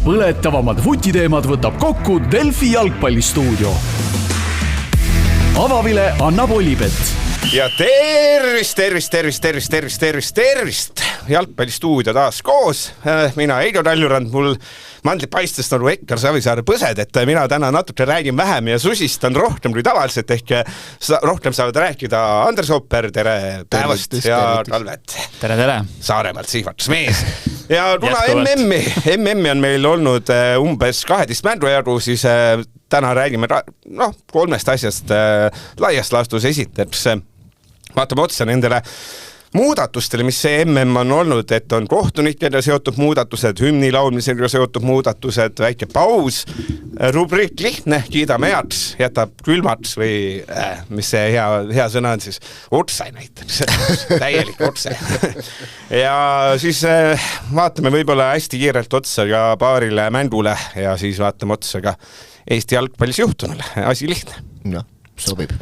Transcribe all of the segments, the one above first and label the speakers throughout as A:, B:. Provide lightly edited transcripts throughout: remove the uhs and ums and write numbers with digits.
A: põletavamad vutiteemad võtab kokku Delfi jalgpallistuudio. Avavile annab Olipet.
B: Ja tervist! Jalgpallistuudio taas koos. Mina Heido Taljurand, mul mandlid paistes nagu Ekkar Savisaare põsed, et mina täna natuke räägin vähem ja susistan rohkem kui tavaliselt, ehk rohkem saavad rääkida Andres Opper, tere päevast ja Talvet.
C: Tere.
B: Saaremaalt sihvatus mees. Ja kuna MM-i on meil olnud umbes 12 mängujagu, siis täna räägime kolmest asjast laiast laastus. Esiteks vaatame otsa nendele muudatustele, mis see MM on olnud, et on kohtunikega seotud muudatused, hümni laulmisega seotud muudatused, väike paus, rubriik lihtne, kiidame heaks, jätab külmaks või mis see hea sõna on siis, otse näiteks, täielik otse. Ja siis vaatame võib-olla hästi kiirelt otsa ka paarile mängule ja siis vaatame otsa ka Eesti jalgpallis juhtunule. Asi lihtne.
D: No, sobib.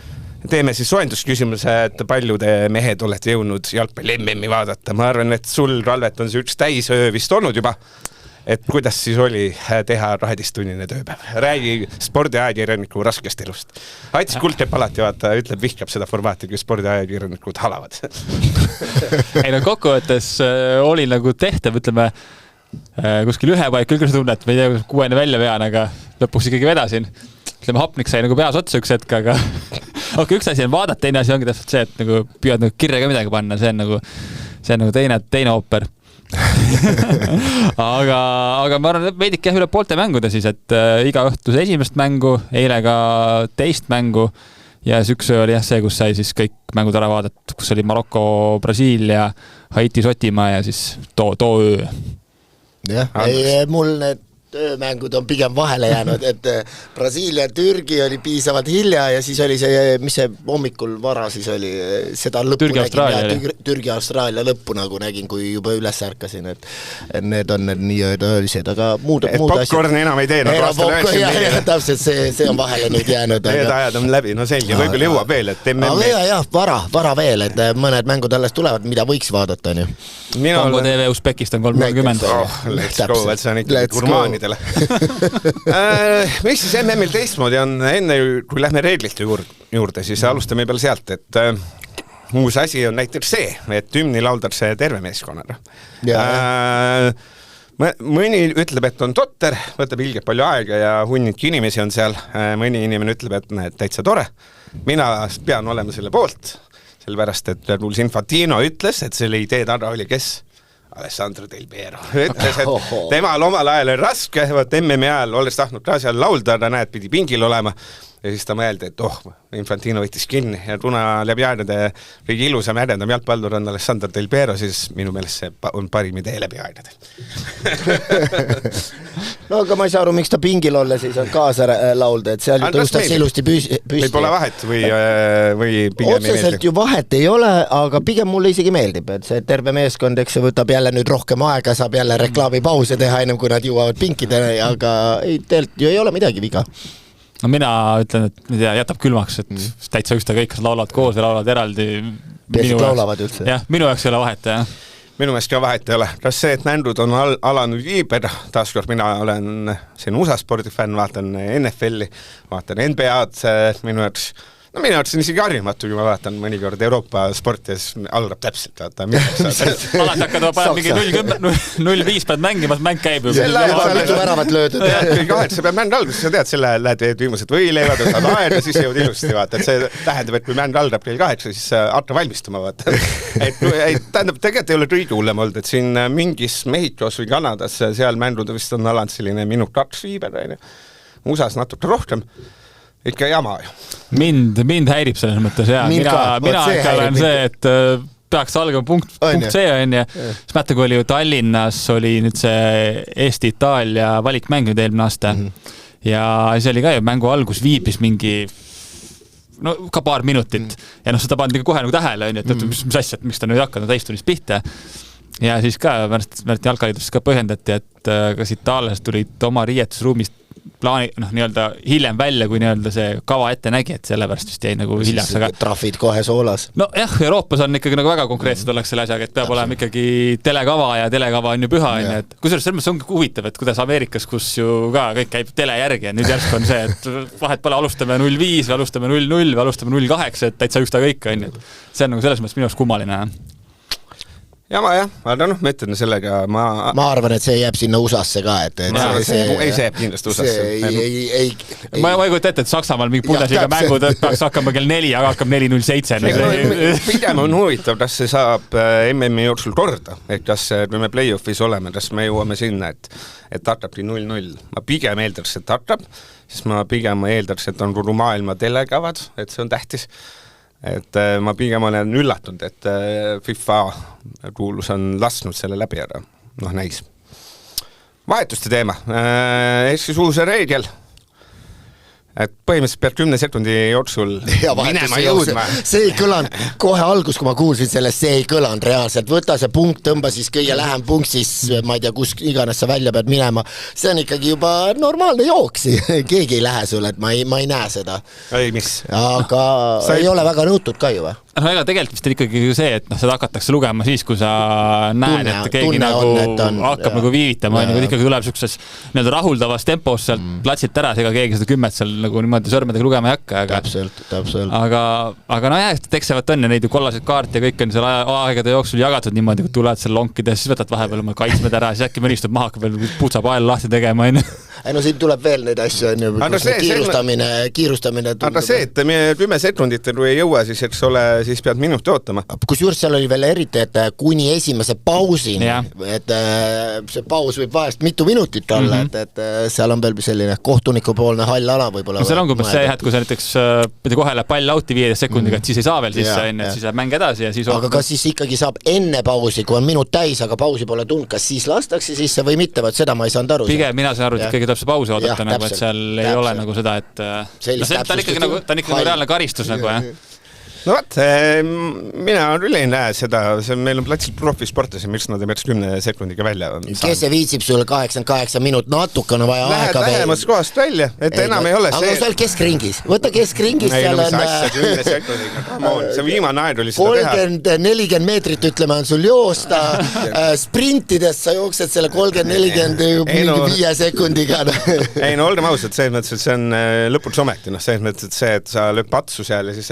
B: Teeme siis soendusküsimuse, et palju te mehed olete jõudnud jalgpalli MM-i vaadata. Ma arvan, et sul, Ralvet, on see üks täisöö vist olnud juba. Et kuidas siis oli teha 12-tunnine tööpäev? Räägi spordiajakirjaniku raskest elust. Ats Kuldkepp alati ütleb, vihkab seda formaati, kui spordiajakirjanikud halavad.
C: Ei no kokkuvõttes oli nagu tehtav, ütleme, kuskil ühe paik küll tunne, et ma ei tea, kuidas 6 välja vean, aga lõpuks ikkagi vedasin. Ütleme, hapnik sai nagu peas otsa üks hetk, aga üks asi on vaadata, teine asi ongi täpselt see, et nagu püüad nagu kirja ka midagi panna, see on nagu teine ooper. aga ma arvan, et veidike üle poolte mänguda siis, et iga õhtuse esimest mängu, eile ka teist mängu ja üks öö oli see, kus sai siis kõik mängud ära vaadata, kus oli Maroko, Brasiilia, Haiti, Sotimaa ja siis too öö.
D: Jah, mul need töömängud on pigem vahele jäänud, et Brasiilia, Türgi oli piisavalt hilja ja siis oli see, mis see hommikul vara siis oli, seda lõppu Türgi Austraalia lõppu nagu nägin, kui juba üles ärkasin, et need on need nii-öelda öölised, aga muud
B: popcorn enam ei tee, nagu aastal 94.
D: Täpselt, see on vahele nüüd jäänud.
B: Need ajad on läbi, no selge, võib-olla jõuab veel, et MM-i.
D: Jah, vara veel, et mõned mängud alles tulevad, mida võiks vaadata, on ju.
C: Kongo TV Usbekistan 30.
B: Let's go, et see on ikkagi gurmaanidele. Mis siis MM-il teistmoodi on, enne kui lähme reeglite juurde, siis alustame peale sealt, et uus asi on näiteks see, et hümni lauldakse terve meeskonnana. Mõni ütleb, et on totter, võtab ilgelt palju aega ja hunnik inimesi on seal, mõni inimene ütleb, et näed täitsa tore. Mina pean olema selle poolt, sellepärast, et Infantino ütles, et selle idee taga oli kes? Alessandro Del Piero ütles, et temal omal ajal on raske, MM-i ajal olles tahtnud ka seal laulda, ta näed, pidi pingil olema ja siis ta mõeldi, et Infantino võttis kinni ja kuna läbi aegade kõige ilusam äredam jalgpallur on Alessandro Del Piero, siis minu meelest see on parim idee läbi aegade.
D: No aga ma ei saa aru, miks ta pingil olla siis on kaasa laulda, et seal ju tõustas ilusti püsti.
B: Või pole vahet või pigem
D: otseselt ju vahet ei ole, aga pigem mulle isegi meeldib, et see terve meeskond, eks see võtab jälle nüüd rohkem aega, saab jälle reklaamipause teha ennem kui nad jõuavad pinkidele, aga tegelikult ju ei ole midagi viga.
C: No mina ütlen, et jätab külmaks, et täitsa üksta kõik, kas laulavad koos ja laulavad eraldi.
D: Peasid laulavad üldse.
C: Jah, minu jaoks ei ole vahet, jah.
B: Minu meelest ka vahet ei ole. Kas see, et mängud on alanud viiber, taaskord mina olen siin USA spordifänn, vaatan NFL-i, vaatan NBA-d, minu jaoks on isegi harjumatu, kui ma vaatan mõnikord Euroopa sportis algab täpselt.
C: Alati hakkad panema mingi 0-5 pead mängimas, mäng käib.
D: Selle ajal mitu väravat löödud.
B: Sa pead mäng alguses, sa tead, selle lähed viimased võileivad, saad aeda, siis jõud ilusti vaata. See tähendab, et kui mäng algab kell 8, siis hakka valmistuma vaata. Tähendab, tegelikult ei ole kõige hullem olnud, et siin mingis Mehhikos või Kanadas seal mängud vist on alanud selline minut 2 viiber. USA-s natuke rohkem. Ikka jama ju.
C: Mind häirib selles mõttes, ja mina ikka olen see, et peaks algama punkt C on ja siis mätta, kui oli ju Tallinnas oli nüüd see Eesti-Itaalia valikmäng nüüd eelmine aasta ja see oli ka ju mängu algus viibis mingi ka paar minutit ja seda pandi kohe nagu tähele, et mis asja, miks ta nüüd hakkanud täistunis pihta ja siis ka Märti Jalkaliidust ka põhjendati, et kas itaallased tulid oma riietusruumist plaani, nii-öelda hiljem välja, kui nii-öelda see kava ette nägi, et sellepärast vist jäi nagu hiljaks, aga
D: trahvid kohe soolas.
C: No jah, Euroopas on ikkagi nagu väga konkreetsed ollakse selle asjaga, et peab olema ikkagi telekava ja telekava on ju püha, et kusjuures selles mõttes ongi huvitav, et kuidas Ameerikas, kus ju ka kõik käib tele järgi, et nüüd järsku on see, et vahet pole, alustame 05 või alustame 00 või alustame 08, et täitsa üksta kõik on. See on nagu selles mõttes minu arust kummaline.
B: aga ma ütlen sellega,
D: ma arvan, et see jääb sinna USA-sse ka, et
B: see jääb kindlasti USA-sse.
C: Ma ei kujuta ette, et Saksamaal mingi Bundesliga mängud peaks hakkama kell 4, aga hakkab 4:07.
B: Pigem on huvitav, kas see saab MM-i jooksul korda, et kas me play-offis oleme, kas me jõuame sinna, et hakkabki 0-0. Ma pigem eeldaks, et hakkab, sest ma pigem eeldaks, et on kogu maailma telekavad, et see on tähtis. Et ma pigem olen üllatunud, et FIFA kuulus on lasknud selle läbi ära. Näis. Vahetuste teema. Eestis uus reegel. Et põhimõtteliselt pead 10 sekundi jooksul minema jõudma.
D: See ei kõlanud kohe algus, kui ma kuulsin sellest, see ei kõlanud reaalselt. Võta see punkt, tõmba siis kõige lähem punkt, siis ma ei tea, kus iganes sa välja pead minema. See on ikkagi juba normaalne jooks. Keegi ei lähe sulle, et ma ei näe seda.
B: Ei, mis?
D: Aga ei ole väga nõutud ka ju või?
C: Ega tegelikult vist on ikkagi see, et seda hakatakse lugema siis, kui sa näed, et keegi nagu hakkab nagu viivitama, et ikkagi tuleb sellises nii-öelda rahuldavas tempos sealt platsilt ära, ega keegi seda 10 seal nagu niimoodi sõrmedega lugema ei hakka.
D: Täpselt.
C: Aga jah, teksevat on ja neid ju kollaseid kaarte ja kõik on seal aegade jooksul jagatud niimoodi, kui tuled seal lonkida, siis võtad vahepeal oma kaitsmed ära, siis äkki mõnistub maha, hakkab veel putsa pael lahti tegema.
D: Siin tuleb veel neid asju, kiirustamine.
B: Aga see, et 10 sekundit ei jõua, siis eks ole, siis pead minuti ootama.
D: Kusjuures seal oli veel eriti, et kuni esimese pausini, et see paus võib vahest mitu minutit olla, et seal on veel selline kohtunikupoolne hall ala võib-olla.
C: Seal on kui see, et kui sa näiteks kohe läheb pall auti 15 sekundiga, et siis ei saa veel sisse, et siis läheb mäng edasi ja siis
D: aga kas siis ikkagi saab enne pausi, kui on minut täis, aga pausi pole tulnud, kas siis lastakse sisse või mitte, vaat seda ma ei saanud aru.
C: Pigem mina saan aru, et ikkagi tuleb see pausi oodata, et seal ei ole nagu seda, et ta on ikkagi reaalne karistus nagu, jah.
B: No vaat, mina küll ei näe seda, meil on platsil profisportlasi, miks nad ei peaks 10 sekundiga välja saanud.
D: Kes see viitsib sulle 88 minut, natuke on vaja
B: aega veel. Lähemast kohast välja, et enam ei ole see.
D: Aga sa oled keskringis, võta keskringis, seal on
B: 10 sekundiga, come on, see viimane aeg oli seda teha.
D: 30-40 meetrit, ütleme, on sul joosta, sprintidest sa jooksed selle 30-40 5 sekundiga.
B: Ei, no olgem ausad, see mõttes, et see on lõpuks ometi, see mõttes, et see, et sa lööb patsu seal ja siis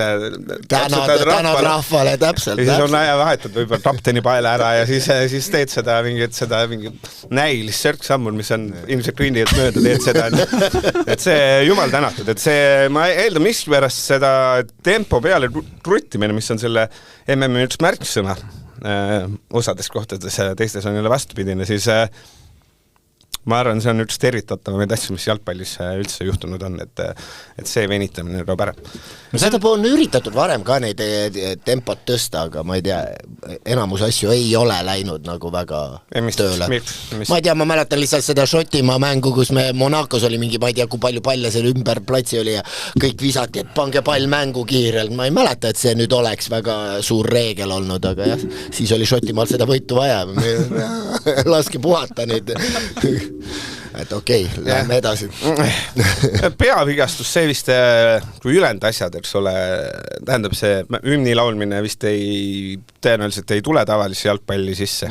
D: tänad rahvale, täpselt.
B: Ja siis on aja vahetad võib-olla kapteni paele ära ja siis teed seda mingit näilist sörksammul, mis on ilmselt kõnnijad mööda, teed seda. Et see jumal tänatud, et see, ma eeldan miskipärast seda tempo peale kruttimine, mis on selle MM-i üks märksõna osades kohtades ja teistes on jälle vastupidine, siis ma arvan, see on üks tervitatavamaid asju, mis jalgpallis üldse juhtunud on, et see venitamine kaob ära.
D: Seda on üritatud varem ka neid tempot tõsta, aga ma ei tea, enamus asju ei ole läinud nagu väga tööle. Ma ei tea, ma mäletan lihtsalt seda Šotimaa mängu, kus me Monacos oli mingi, ma ei tea, kui palju palle seal ümber platsi oli ja kõik visati, et pange pall mängu kiirelt. Ma ei mäleta, et see nüüd oleks väga suur reegel olnud, aga jah, siis oli Šotimaal seda võitu vaja. Laske puhata nüüd. Et okei, läheme edasi.
B: Peavigastus, see vist, kui ülend asjad, eks ole, tähendab see hümni laulmine vist tõenäoliselt ei tule tavalise jalgpalli sisse.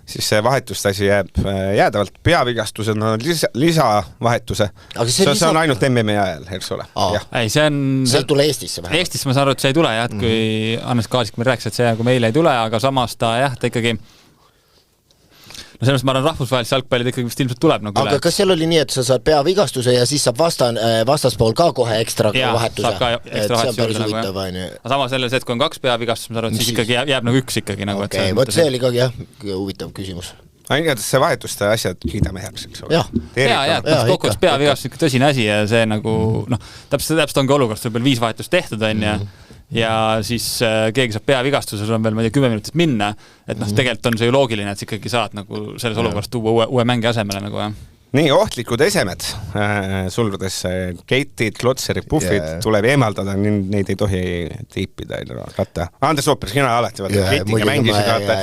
B: Siis see vahetuste asi jääb jäädavalt. Peavigastused on lisavahetuse. See on ainult MM-i ajal, eks ole.
C: Ei, see
D: ei tule Eestisse vähe.
C: Eestisse ma saan aru, et see ei tule, et kui Hannes Kaasik meil rääkis, et see kui meile ei tule, aga samas ta ikkagi sellest ma arvan, rahvusvahelise jalgpallid ikkagi vist ilmselt tuleb nagu
D: üle. Aga kas seal oli nii, et sa saad peavigastuse ja siis saab vastaspool ka kohe ekstra vahetuse?
C: Saab ka ekstra vahetuse juurde. Aga sama selles, et kui on 2 peavigastust, ma arvan, et siis ikkagi jääb nagu 1 ikkagi.
D: Okei, võt see oli ka huvitav küsimus.
B: Igatahes see vahetuste asjad kiidame heaks, eks ole.
C: Kokkuvõttes peavigastus ikka tõsine asi ja see nagu, täpselt ongi olukord, sul veel 5 vahetust tehtud on ja siis keegi saab peavigastuse, sul on veel 10 minutit minna, et tegelikult on see ju loogiline, et sa ikkagi saad nagu selles olukorras tuua uue mängi asemele nagu, jah.
B: nii ohtlikud esemed, sulgudes keitid, klotserid, puhvid tuleb eemaldada, neid ei tohi tiipida ratta. Andres Oopers, sina alati keitiga mängisid ratta.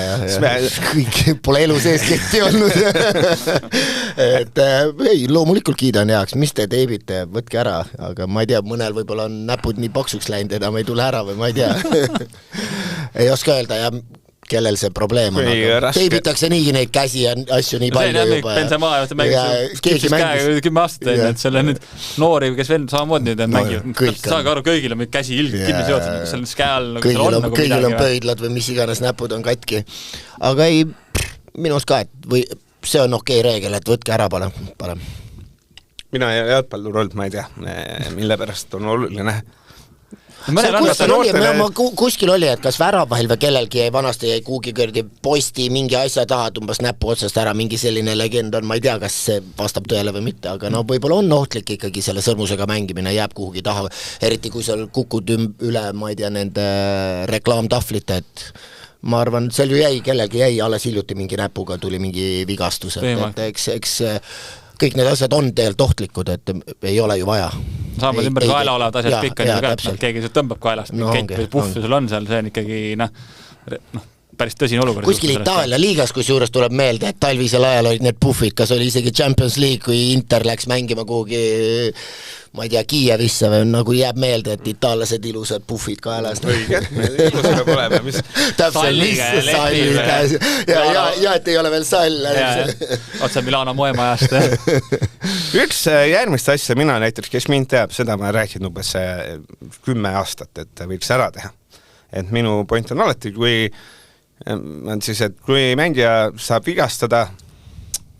D: Kõik pole elu sees ketti olnud. Et ei, loomulikult kiidan heaks, mis te teebite, võtke ära, aga ma ei tea, mõnel võib-olla on näpud nii paksuks läinud, enam ei tule ära või ma ei tea. Ei oska öelda ja kellel see probleem on, teibitakse niigi neid käsi ja asju nii palju juba.
C: Benzema mängis 10 aastat, et selle nüüd noori, kes veel samamood nüüd mängivad, saage aru, kõigil on meil käsi kinni seotud, seal skääl
D: kõigil on pöidlad või mis iganes näpud on katki. Aga ei, minust ka, et või see on okei reegel, et võtke ära parem.
B: Mina jalgpallur olnud, ma ei tea, mille pärast on oluline.
D: Kuskil oli, et kas väravahil või kellelgi vanasti jäi kuugi kõrgi posti mingi asja taha, tumbas näpu otsast ära, mingi selline legend on, ma ei tea, kas see vastab tõele või mitte, aga no võib-olla on ohtlik ikkagi selle sõrmusega mängimine, jääb kuhugi taha, eriti kui seal kukud üle, ma ei tea, nende reklaamtahvlite, et ma arvan, seal ju kellelgi jäi alles hiljuti mingi näpuga, tuli mingi vigastus, et eks kõik need asjad on tegelikult ohtlikud, et ei ole ju vaja.
C: Saamad ümber kaela olevad asjad pikka nii käib, keegi tõmbab kaelast, kett või puhv sul on seal, see on ikkagi päris tõsine olukord.
D: Kuskil Itaalia liigas, kus juures tuleb meelde, et talvisel ajal olid need puhvid, kas oli isegi Champions League, kui Inter läks mängima kuhugi, ma ei tea, Kiievisse või nagu jääb meelde, et itaallased ilusad puhvid kaelast.
B: Õige, ilus peab olema, mis
D: ja et ei ole veel sall.
C: Otse Milano moemajast.
B: Üks järgmist asja mina näiteks, kes mind teab, seda ma räägin umbes 10 aastat, et võiks ära teha. Et minu point on alati, kui mängija saab vigastada,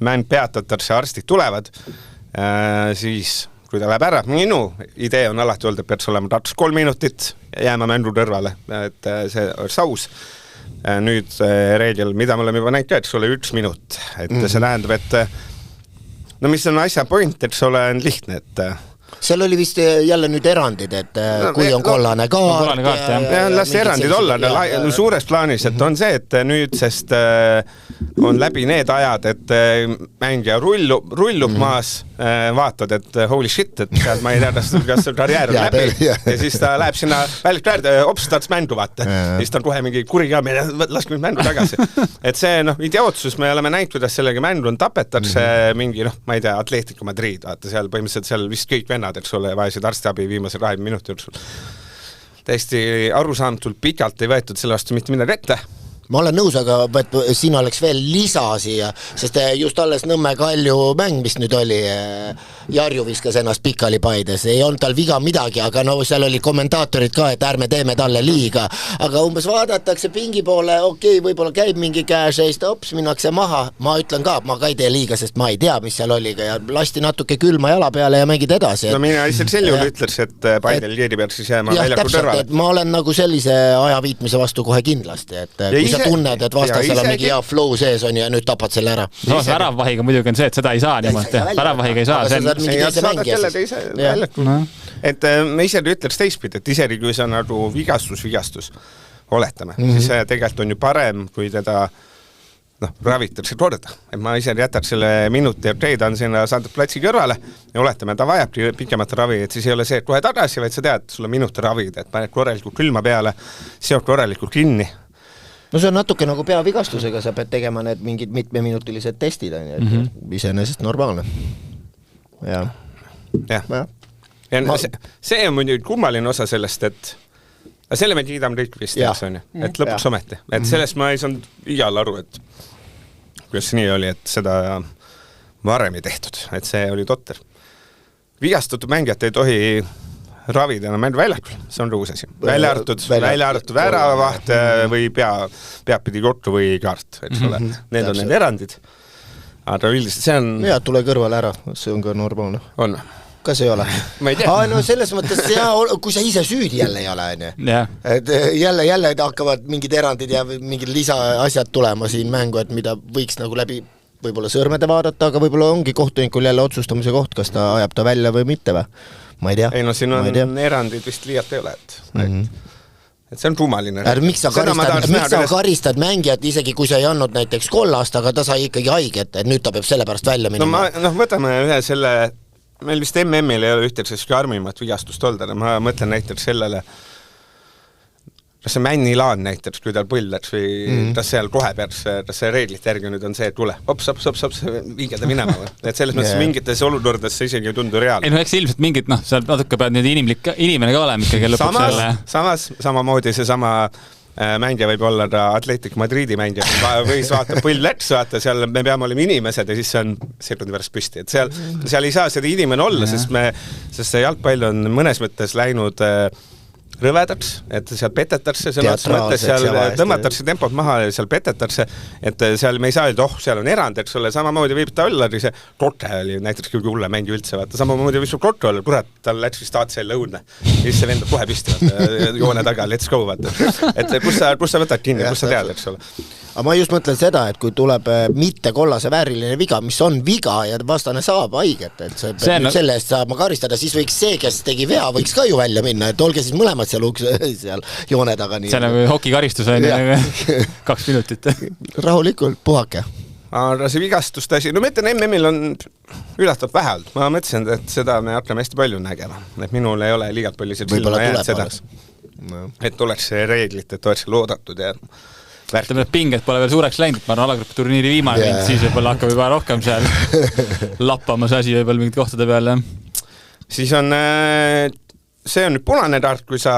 B: mäng peatatakse, arstid tulevad, siis kui ta läheb ära, minu idee on alati olnud, et peaks olema 3 minutit ja jääma mängu kõrvale, et see oleks aus. Nüüd reegel, mida me oleme juba näinud, et see ole 1 minut, et see tähendab, et no mis on asja point, et see ole lihtne, et
D: seal oli vist jälle nüüd erandid, et kui on kollane kaart.
B: Las erandid olla suures plaanis, et on see, et nüüd sest on läbi need ajad, et mängija rullub maas, vaatad, et holy shit, et sealt ma ei tea, kas karjäär on läbi ja siis ta läheb sinna väljakväärde, opstats mängu vaata, siis ta on kohe mingi kuri ka, laske nüüd mängu tagasi. Et see idiootsus, me oleme näinud, kuidas sellega mängu on tapetakse mingi, ma ei tea, Atletico Madrid, vaata seal põhimõtteliselt seal vist kõik vennad, et sulle vajasid arstiabi viimase 20 minuti jooksul. Täiesti arusaamatult pikalt ei võetud selle vastu mitte midagi ette.
D: Ma olen nõus, aga siin oleks veel lisa siia, sest just alles Nõmme Kalju mäng, mis nüüd oli, Jarju viskas ennast pikali Paides, ei olnud tal viga midagi, aga no seal oli kommentaatorid ka, et ärme teeme talle liiga, aga umbes vaadatakse pingi poole, okei, võib-olla käib mingi käeseist, ops, minnakse maha, ma ütlen ka, ma ka ei tee liiga, sest ma ei tea, mis seal oli ja lasti natuke külma jala peale ja mängid edasi.
B: No mina lihtsalt sel juhul ütles, et Paidel Jeeri peaks siis jääma väljaku kõrvale.
D: Ma olen nagu sellise aja viitmise vastu kohe kindlasti, et kui sa tunned, et vastasel on mingi hea flow sees on ja nüüd tapad selle ära.
C: No väravvahiga muidugi on see, et seda ei saa niimoodi. Väravvahiga ei saa.
B: Et me ise ütleks teistpidi, et isegi kui see on nagu vigastus, oletame, siis tegelikult on ju parem, kui teda ravitakse korda. Et ma ise jätaks selle minuti ja treidan sinna saadud platsi kõrvale ja oletame, ta vajabki pikemat ravi, et siis ei ole see, et kohe tagasi, vaid sa tead, sul on minuti ravid, et paned korralikult külma peale, seod korralikult kinni.
D: No see on natuke nagu peavigastusega, sa pead tegema need mingid mitmeminutilised testid, iseenesest normaalne. Ja.
B: See on muidugi kummaline osa sellest, et selle me kiidame kõik vist, et lõpuks ometi. Et sellest ma ei saanud igal aru, et kuidas nii oli, et seda varem ei tehtud, et see oli totter. Vigastatud mängijat ei tohi ravida enam mängu väljakul, see on uus asi. Välja arvatud väravaht või peapidi kokku või kaart, eks ole. Need on need erandid. Aga üldiselt see on...
D: Ja, tule kõrvale ära, see on ka normaalne.
B: On.
D: Kas ei ole?
B: Ma ei tea.
D: No selles mõttes, kui sa ise süüdi jälle ei ole, et jälle hakkavad mingid erandid ja mingid lisaasjad tulema siin mängu, et mida võiks nagu läbi võib-olla sõrmede vaadata, aga võib-olla ongi kohtunikul jälle otsustamise koht, kas ta ajab ta välja või mitte või? Ma ei tea.
B: Ei no siin on erandid vist liialt ei ole, et see on rumaline.
D: Miks sa karistad mängijat, isegi kui sa ei andnud näiteks kollast, aga ta sai ikkagi haiget, et nüüd ta peab selle pärast välja minema?
B: Võtame ühe selle, meil vist MM-il ei ole ühtelsest karmimat vigastust olnud, ma mõtlen näiteks sellele, kas see Männi Laan näiteks, kui tal põll läks või tas seal rohepäärs, tas see reeglite järgi nüüd on see, et tule, hops, viige ta minema. Et selles mõttes mingites olukordades see isegi ei tundu reaalne.
C: Ei eks ilmselt mingid, seal natuke pead nüüd inimene ka olema ikkagi lõpuks selle.
B: Samas, samamoodi see sama mängija võib olla Atletic Madridi mängija, võis vaata põll läks, vaata seal me peame olema inimesed ja siis see on sekundi pärast püsti. Et seal ei saa seda inimene olla, sest see jalgpall on mõnes mõttes läinud rõvedaks, et seal petetakse, seal tõmmatakse tempot maha ja seal petetakse, et seal me ei saa öelda, seal on erand, eks ole, samamoodi võib ta olla, see Krotte oli näiteks kõige hulle mängi üldse, vaata, samamoodi võib su Krotte olla, kurat, tal läks vist ACL õudne, ja siis see vendab kohe püsti, vaata, joone taga, let's go, vaata, et kus sa võtad kinni, kus sa tead, eks ole.
D: Aga ma just mõtlen seda, et kui tuleb mitte kollase vääriline viga, mis on viga ja vastane saab haiget, et see peab nüüd selle eest saama karistada, siis võiks see, kes tegi vea, võiks ka ju välja minna, et olge siis mõlemad seal joone taga.
C: See on nagu hokikaristus on 2 minutit.
D: Rahulikult, puhake.
B: Aga see vigastust asi, ma mõtlen, MM-il on ületab vähe olnud. Ma mõtlesin, et seda me hakkame hästi palju nägema. Et minul ei ole liigat palju silma jääd seda, et oleks see reeglit, et oleks loodatud ja
C: ütleme, et pinged pole veel suureks läinud, ma arvan, alagrupi turniiri viimane ring, siis võib-olla hakkab juba rohkem seal lappama see asi võib-olla mingid kohtade peale.
B: Siis on, see on nüüd punane kaart, kui sa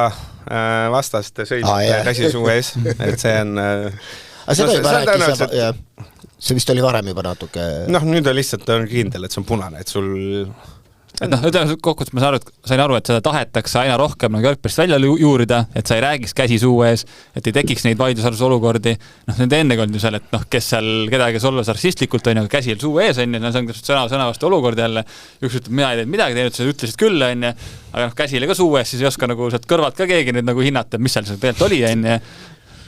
B: vastast sõidid käsi suu ees, et see on...
D: See vist oli varem juba natuke...
B: Nüüd on lihtsalt kindel, et see on punane, et sul...
C: Kokkuvõttes ma sain aru, et seda tahetakse aina rohkem nagu jalgpallist välja juurida, et sa ei räägiks käsi suu ees, et ei tekiks neid vaidlusarvus olukordi. Nende ennegi olnud ju seal, et kes seal kedagi solvas rassistlikult on, aga käsil suu ees on, see on sõna vastu olukord jälle. Üks ütleb, mina ei teinud midagi teinud, sa ütlesid küll, aga käsile ka suu ees, siis ei oska nagu sealt kõrvalt ka keegi nüüd nagu hinnata, mis seal tegelikult oli.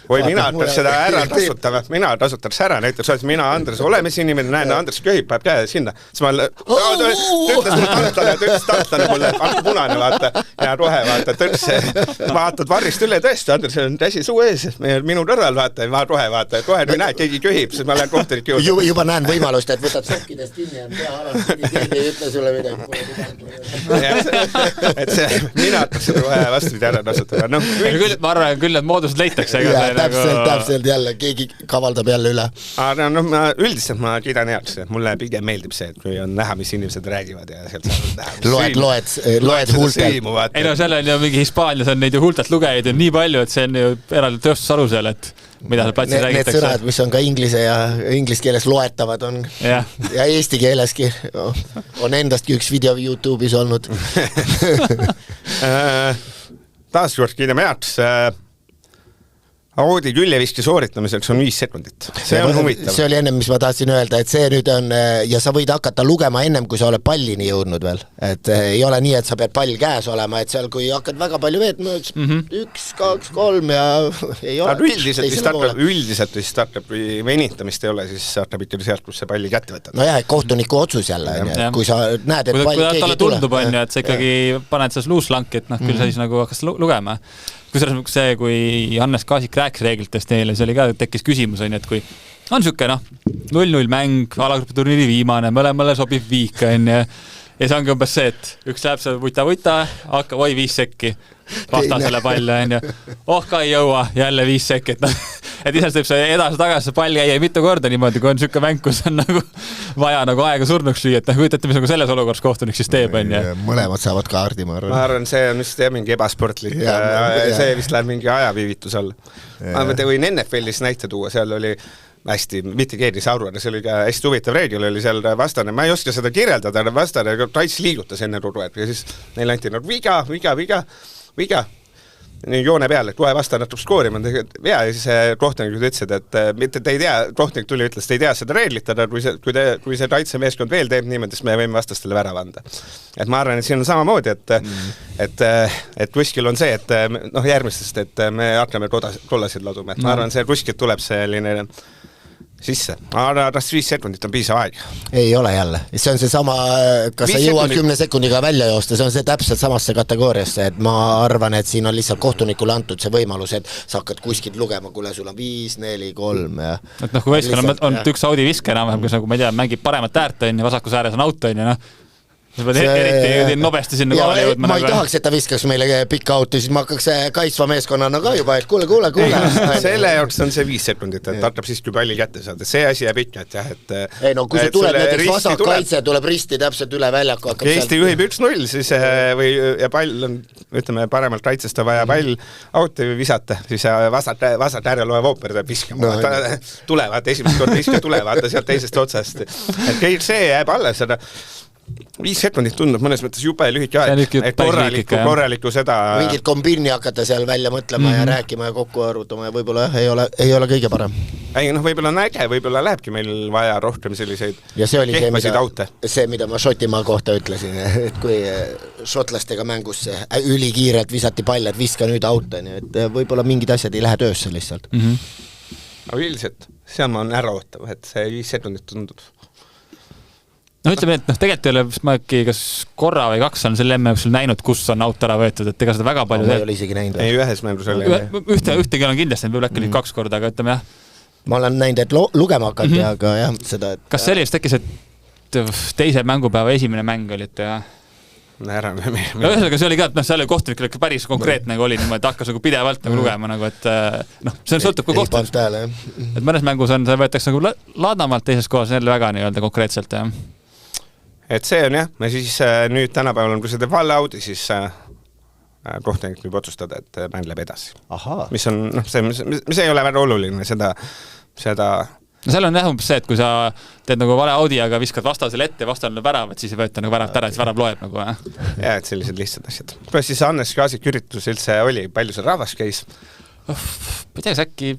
B: Või mina hakkaks seda ära tasutama, mina tasutaks ära, näiteks mina, Andres, oleme siin inimene, näen, Andres köhib, päev käe sinna. Siis ma ütles tartlane mulle, anna punane, vaata, ja rohe, vaata, tõrse, vaatad varrist üle, tõesti, Andres on käsi suu ees, minu kõrval, vaata, ma rohe, vaata, kohe kui näed, keegi köhib, siis ma lähen kohtunik juurde.
D: Juba näen võimalust, et võtad sokkidest kinni ja pea alas, keegi ei ütle sulle midagi.
B: Et see, mina hakkaks seda rohe vastupidi ära tasutama.
C: Ma arvan, küll need moodused leitakse,
D: täpselt jälle, keegi kavaldab jälle üle.
B: Aga üldiselt ma kiidan heaks, mulle pigem meeldib see, et kui on näha, mis inimesed räägivad ja sealt saavad näha.
D: Loed huultelt.
C: Ei seal on ju mingi Hispaanias on neid ju huultelt lugejaid nii palju, et see on ju eraldi tööstusaru seal, et mida seal platsil räägitakse.
D: Need sõnad, mis on ka inglise keeles loetavad on ja eesti keeleski on endastki üks video YouTube'is olnud.
B: Taaskord kiidame heaks. Audi küljeviski sooritamiseks on 5 sekundit. See on huvitav.
D: See oli ennem, mis ma tahtsin öelda, et see nüüd on, ja sa võid hakata lugema ennem, kui sa oled pallini jõudnud veel. Et ei ole nii, et sa pead pall käes olema, et seal, kui hakkad väga palju veetma, 1, 2, 3 ja ei ole.
B: Üldiselt startab, kui venitamist ei ole, siis startab ikkagi sealt, kus see palli kätte võtad.
D: No jah, kohtuniku otsus jälle, kui sa näed, et pall keegi ei tule.
C: Tundub, et sa ikkagi paned selles luuslanki, et küll sa siis nagu hakkas lugema. Kusjuures see, kui Hannes Kaasik rääkis reeglitest neile, see oli ka, tekkis küsimus, et kui on siuke 0-0 mäng, alagrupi turniiri viimane, mõlemale sobib viik, ja see ongi umbes see, et üks läheb see vuta, hakkab 5 sekki, vastasele palle, ka ei jõua, jälle 5 sekki, et isest võib see edasi-tagasi pall käia mitu korda niimoodi, kui on siuke mäng, kus on nagu vaja nagu aega surnuks lüüa, et kujutate, mis nagu selles olukorras kohtunik siis teeb.
D: Mõlemad saavad kaardi, ma arvan.
B: Ma arvan, see on vist mingi ebasportlik, see vist läheb mingi ajaviivitus alla. Ma võin NFL-is näite tuua, seal oli hästi, mitte keegi sauru, aga see oli ka hästi huvitav reegel, oli seal vastane, ma ei oska seda kirjeldada, aga vastane Tais liigutas enne ruruet ja siis neil anti viga, joone peale, et kohe vasta natuke skoorima vea ja siis kohtunikud ütlesid, et mitte te ei tea, kohtunik tuli ütles, te ei tea seda reeglit, aga kui see kaitsemeeskond veel teeb niimoodi, siis me võime vastastele värav anda. Et ma arvan, et siin on samamoodi, et kuskil on see, et järgmistest, et me hakkame kollasid laduma, et ma arvan, see kuskilt tuleb selline sisse, aga kas 5 sekundit on piisav aeg?
D: Ei ole jälle, see on see sama, kas sa jõuad 10 sekundiga välja joosta, see on see täpselt samasse kategooriasse, et ma arvan, et siin on lihtsalt kohtunikule antud see võimalus, et sa hakkad kuskilt lugema, kuule sul on 5, 4, 3 ja...
C: Et noh, kui võistkonna on üks Audi viske enam-vähem, kus nagu, ma ei tea, mängib paremat äärt on ja vasakus ääres on auto on ja noh, eriti nobesti sinna kohale jõudma.
D: Ma ei tahaks, et ta viskaks meile pikka auti, siis ma hakkaks kaitsva meeskonnana ka juba, et kuule.
B: Selle jaoks on see 5 sekundit, et hakkab siiski palli kätte saada. See asi jääb ikka, et jah, et...
D: Ei no, kui see tuleb näiteks vasak kaitse, tuleb risti täpselt üle väljaku.
B: Eesti juhib 1-0, siis ja pall on, ütleme, paremalt kaitsest on vaja pall auti visata, siis vasat ääre loev ooper tuleb viskama. Tulevad, esimest korda viske tulevad sealt teisest otsast. Et kõik see jääb alles, aga 5 sekundit tundub mõnes mõttes jube lühike aeg, et korralikku seda...
D: Mingit kombini hakata seal välja mõtlema ja rääkima ja kokku arvutama ja võib-olla ei ole kõige parem.
B: Ei, noh, võib-olla on äge, võib-olla lähebki meil vaja rohkem selliseid kehvasid aute.
D: See, mida ma Šotimaa kohta ütlesin, et kui šotlastega mängus ülikiirelt visati pall, et viska nüüd auto, et võib-olla mingid asjad ei lähe töösse lihtsalt.
B: Aga üldiselt, seal ma on ära ootav, et see 5 sekundit tundub.
C: No ütleme, et tegelikult ei ole, ma äkki kas korra või 2 on selle MM-sul näinud, kus on auto ära võetud, et ega seda väga palju...
D: Ma ei ole isegi näinud.
B: Ei, ühes mängus oli.
C: Ühtegi on kindlasti, võib-olla äkki 2 korda, aga ütleme jah.
D: Ma olen näinud, et lugema hakati, aga jah, seda... Et...
C: Kas sellist äkki see teise mängupäeva esimene mäng oli, et jah? Ühesõnaga see oli ka, et seal oli kohtunikul päris konkreetne oli niimoodi, et hakkas nagu pidevalt nagu lugema, nagu, et noh, see sõltub ka kohtunik. Et mõnes mängus on, see võetakse nagu laadamalt, teises kohas jälle väga nii-öelda konkreetselt, jah.
B: Et see on jah, me siis nüüd tänapäeval on, kui see teeb valle-audi, siis kohtunik võib otsustada, et mäng läheb edasi. Mis on, noh, see ei ole väga oluline, seda...
C: No seal on jah umbes see, et kui sa teed nagu vale-audi, aga viskad vastasele ette ja vastasele väravat, siis ei võeta nagu väravat ära, siis värav loeb nagu, jah.
B: Ja, et sellised lihtsad asjad. Kuidas siis Hannes Kaasik üritus üldse oli, palju seal rahvas käis?
C: Ma ei tea, äkki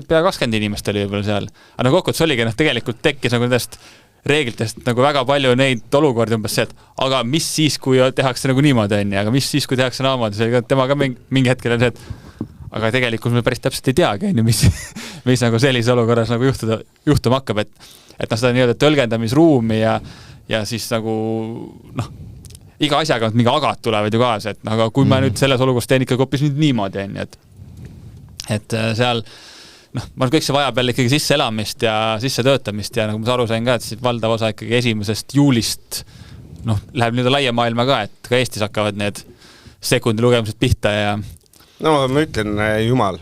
C: pea 20 inimest oli võib-olla seal. Aga kokkuvõttes oligi, tegelikult tekkis nagu nendest reeglitest nagu väga palju neid olukordi umbes see, et aga mis siis, kui tehakse nagu niimoodi on ja aga mis siis, kui tehakse naamad, tema ka mingi hetkel on see, et aga tegelikult me päris täpselt ei teagi, mis nagu sellise olukorras nagu juhtuma hakkab, et seda nii-öelda tõlgendamisruumi ja siis nagu noh, iga asjaga mingi agad tulevad ju kaasa, et aga kui ma nüüd selles olukorras teen ikka hoopis nüüd niimoodi on, et seal noh, ma kõik see vajab jälle ikkagi sisseelamist ja sissetöötamist ja nagu ma aru sain ka, et siis valdav osa ikkagi 1. juulist noh, läheb nüüd laia maailma ka, et ka Eestis hakkavad need sekundi lugemised pihta ja...
B: No ma ütlen, jumal,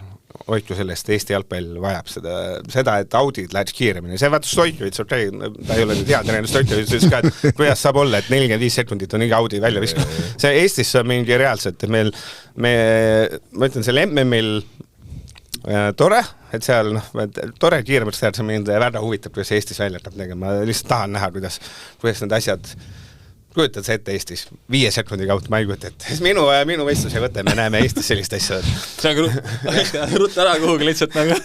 B: hoidku sellest, Eesti jalgpall vajab seda, et audid läheks kiiremini. See vaata Stoikovits, ta ei ole nüüd hea treener Stoikovits, ütles ka, et kuidas saab olla, et 45 sekundit on iga audi välja viskab. See Eestis on mingi reaalselt, et ma ütlen, selle MM-il tore, et seal tore kiiremaks teha, see mind väga huvitab, kuidas Eestis välja hakkab tegema. Ma lihtsalt tahan näha, kuidas need asjad kujutad see ette Eestis 5 sekundi kaudu, ma ei kujuta ette. Minu võistluse võte, me näeme Eestis sellist asja.
C: See on rutt ära kuhugi lihtsalt nagu.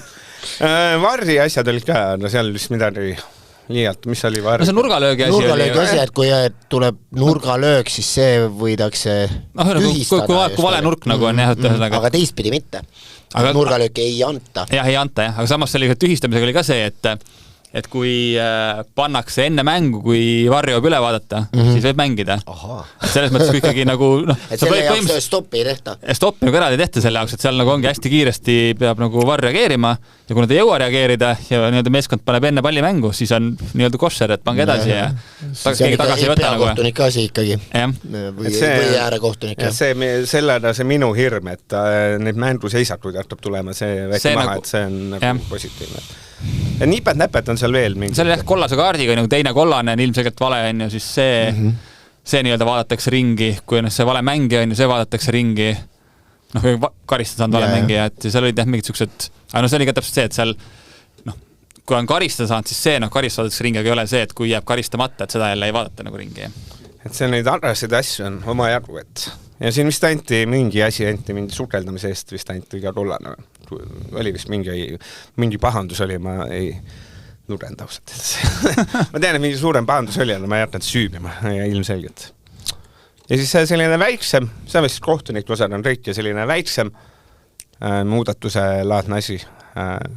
B: Varri asjad olid ka, no seal vist midagi liialt, mis oli varri?
C: No see nurgalöögi asi oli.
D: Nurgalöögi asi, et kui tuleb nurgalöög, siis see võidakse tühistada.
C: Kui vale nurk nagu on jah,
D: aga teistpidi mitte. Nurgalööki ei anta.
C: Jah, ei anta jah, aga samas selle tühistamisega oli ka see, et kui pannakse enne mängu, kui varju võib üle vaadata, siis võib mängida. Selles mõttes, kui ikkagi nagu...
D: et selle jaoks stoppi ei tehta.
C: Stoppi nagu eraldi tehta selle jaoks, et seal nagu ongi hästi kiiresti peab nagu varju reageerima ja kui nad ei jõua reageerida ja nii-öelda meeskond paneb enne palli mängu, siis on nii-öelda košer, et pange edasi ja keegi tagasi ei võta nagu.
D: Peakohtunik asi ikkagi. Või äärekohtunik.
B: See minu hirm, et need mänguseisakud hakkab tulema, see väike maha, et see on nagu positiivne. Ja nipet-näpet on seal veel mingi.
C: Seal jah, kollase kaardiga nagu teine kollane on ilmselgelt vale on ju, siis see nii-öelda vaadatakse ringi, kui on see vale mängi on ju, see vaadatakse ringi, noh, karistada saanud vale mängija, et seal olid jah mingid siuksed, aga no see oli ka täpselt see, et seal noh, kui on karistada saanud, siis see karistada ringi, aga ei ole see, et kui jääb karistamata, et seda jälle ei vaadata nagu ringi.
B: Et see neid arvasid asju on oma jagu, et ja siin vist anti mingi asi, mingi sukeldamise eest vist anti iga kollane. Oli vist mingi pahandus oli, ma ei lugenud ausalt. Ma tean, et mingi suurem pahandus oli, aga ma ei jätnud süübima ilmselgelt. Ja siis selline väiksem, see on vist kohtunik osad on kõik ja selline väiksem muudatuse laadne asi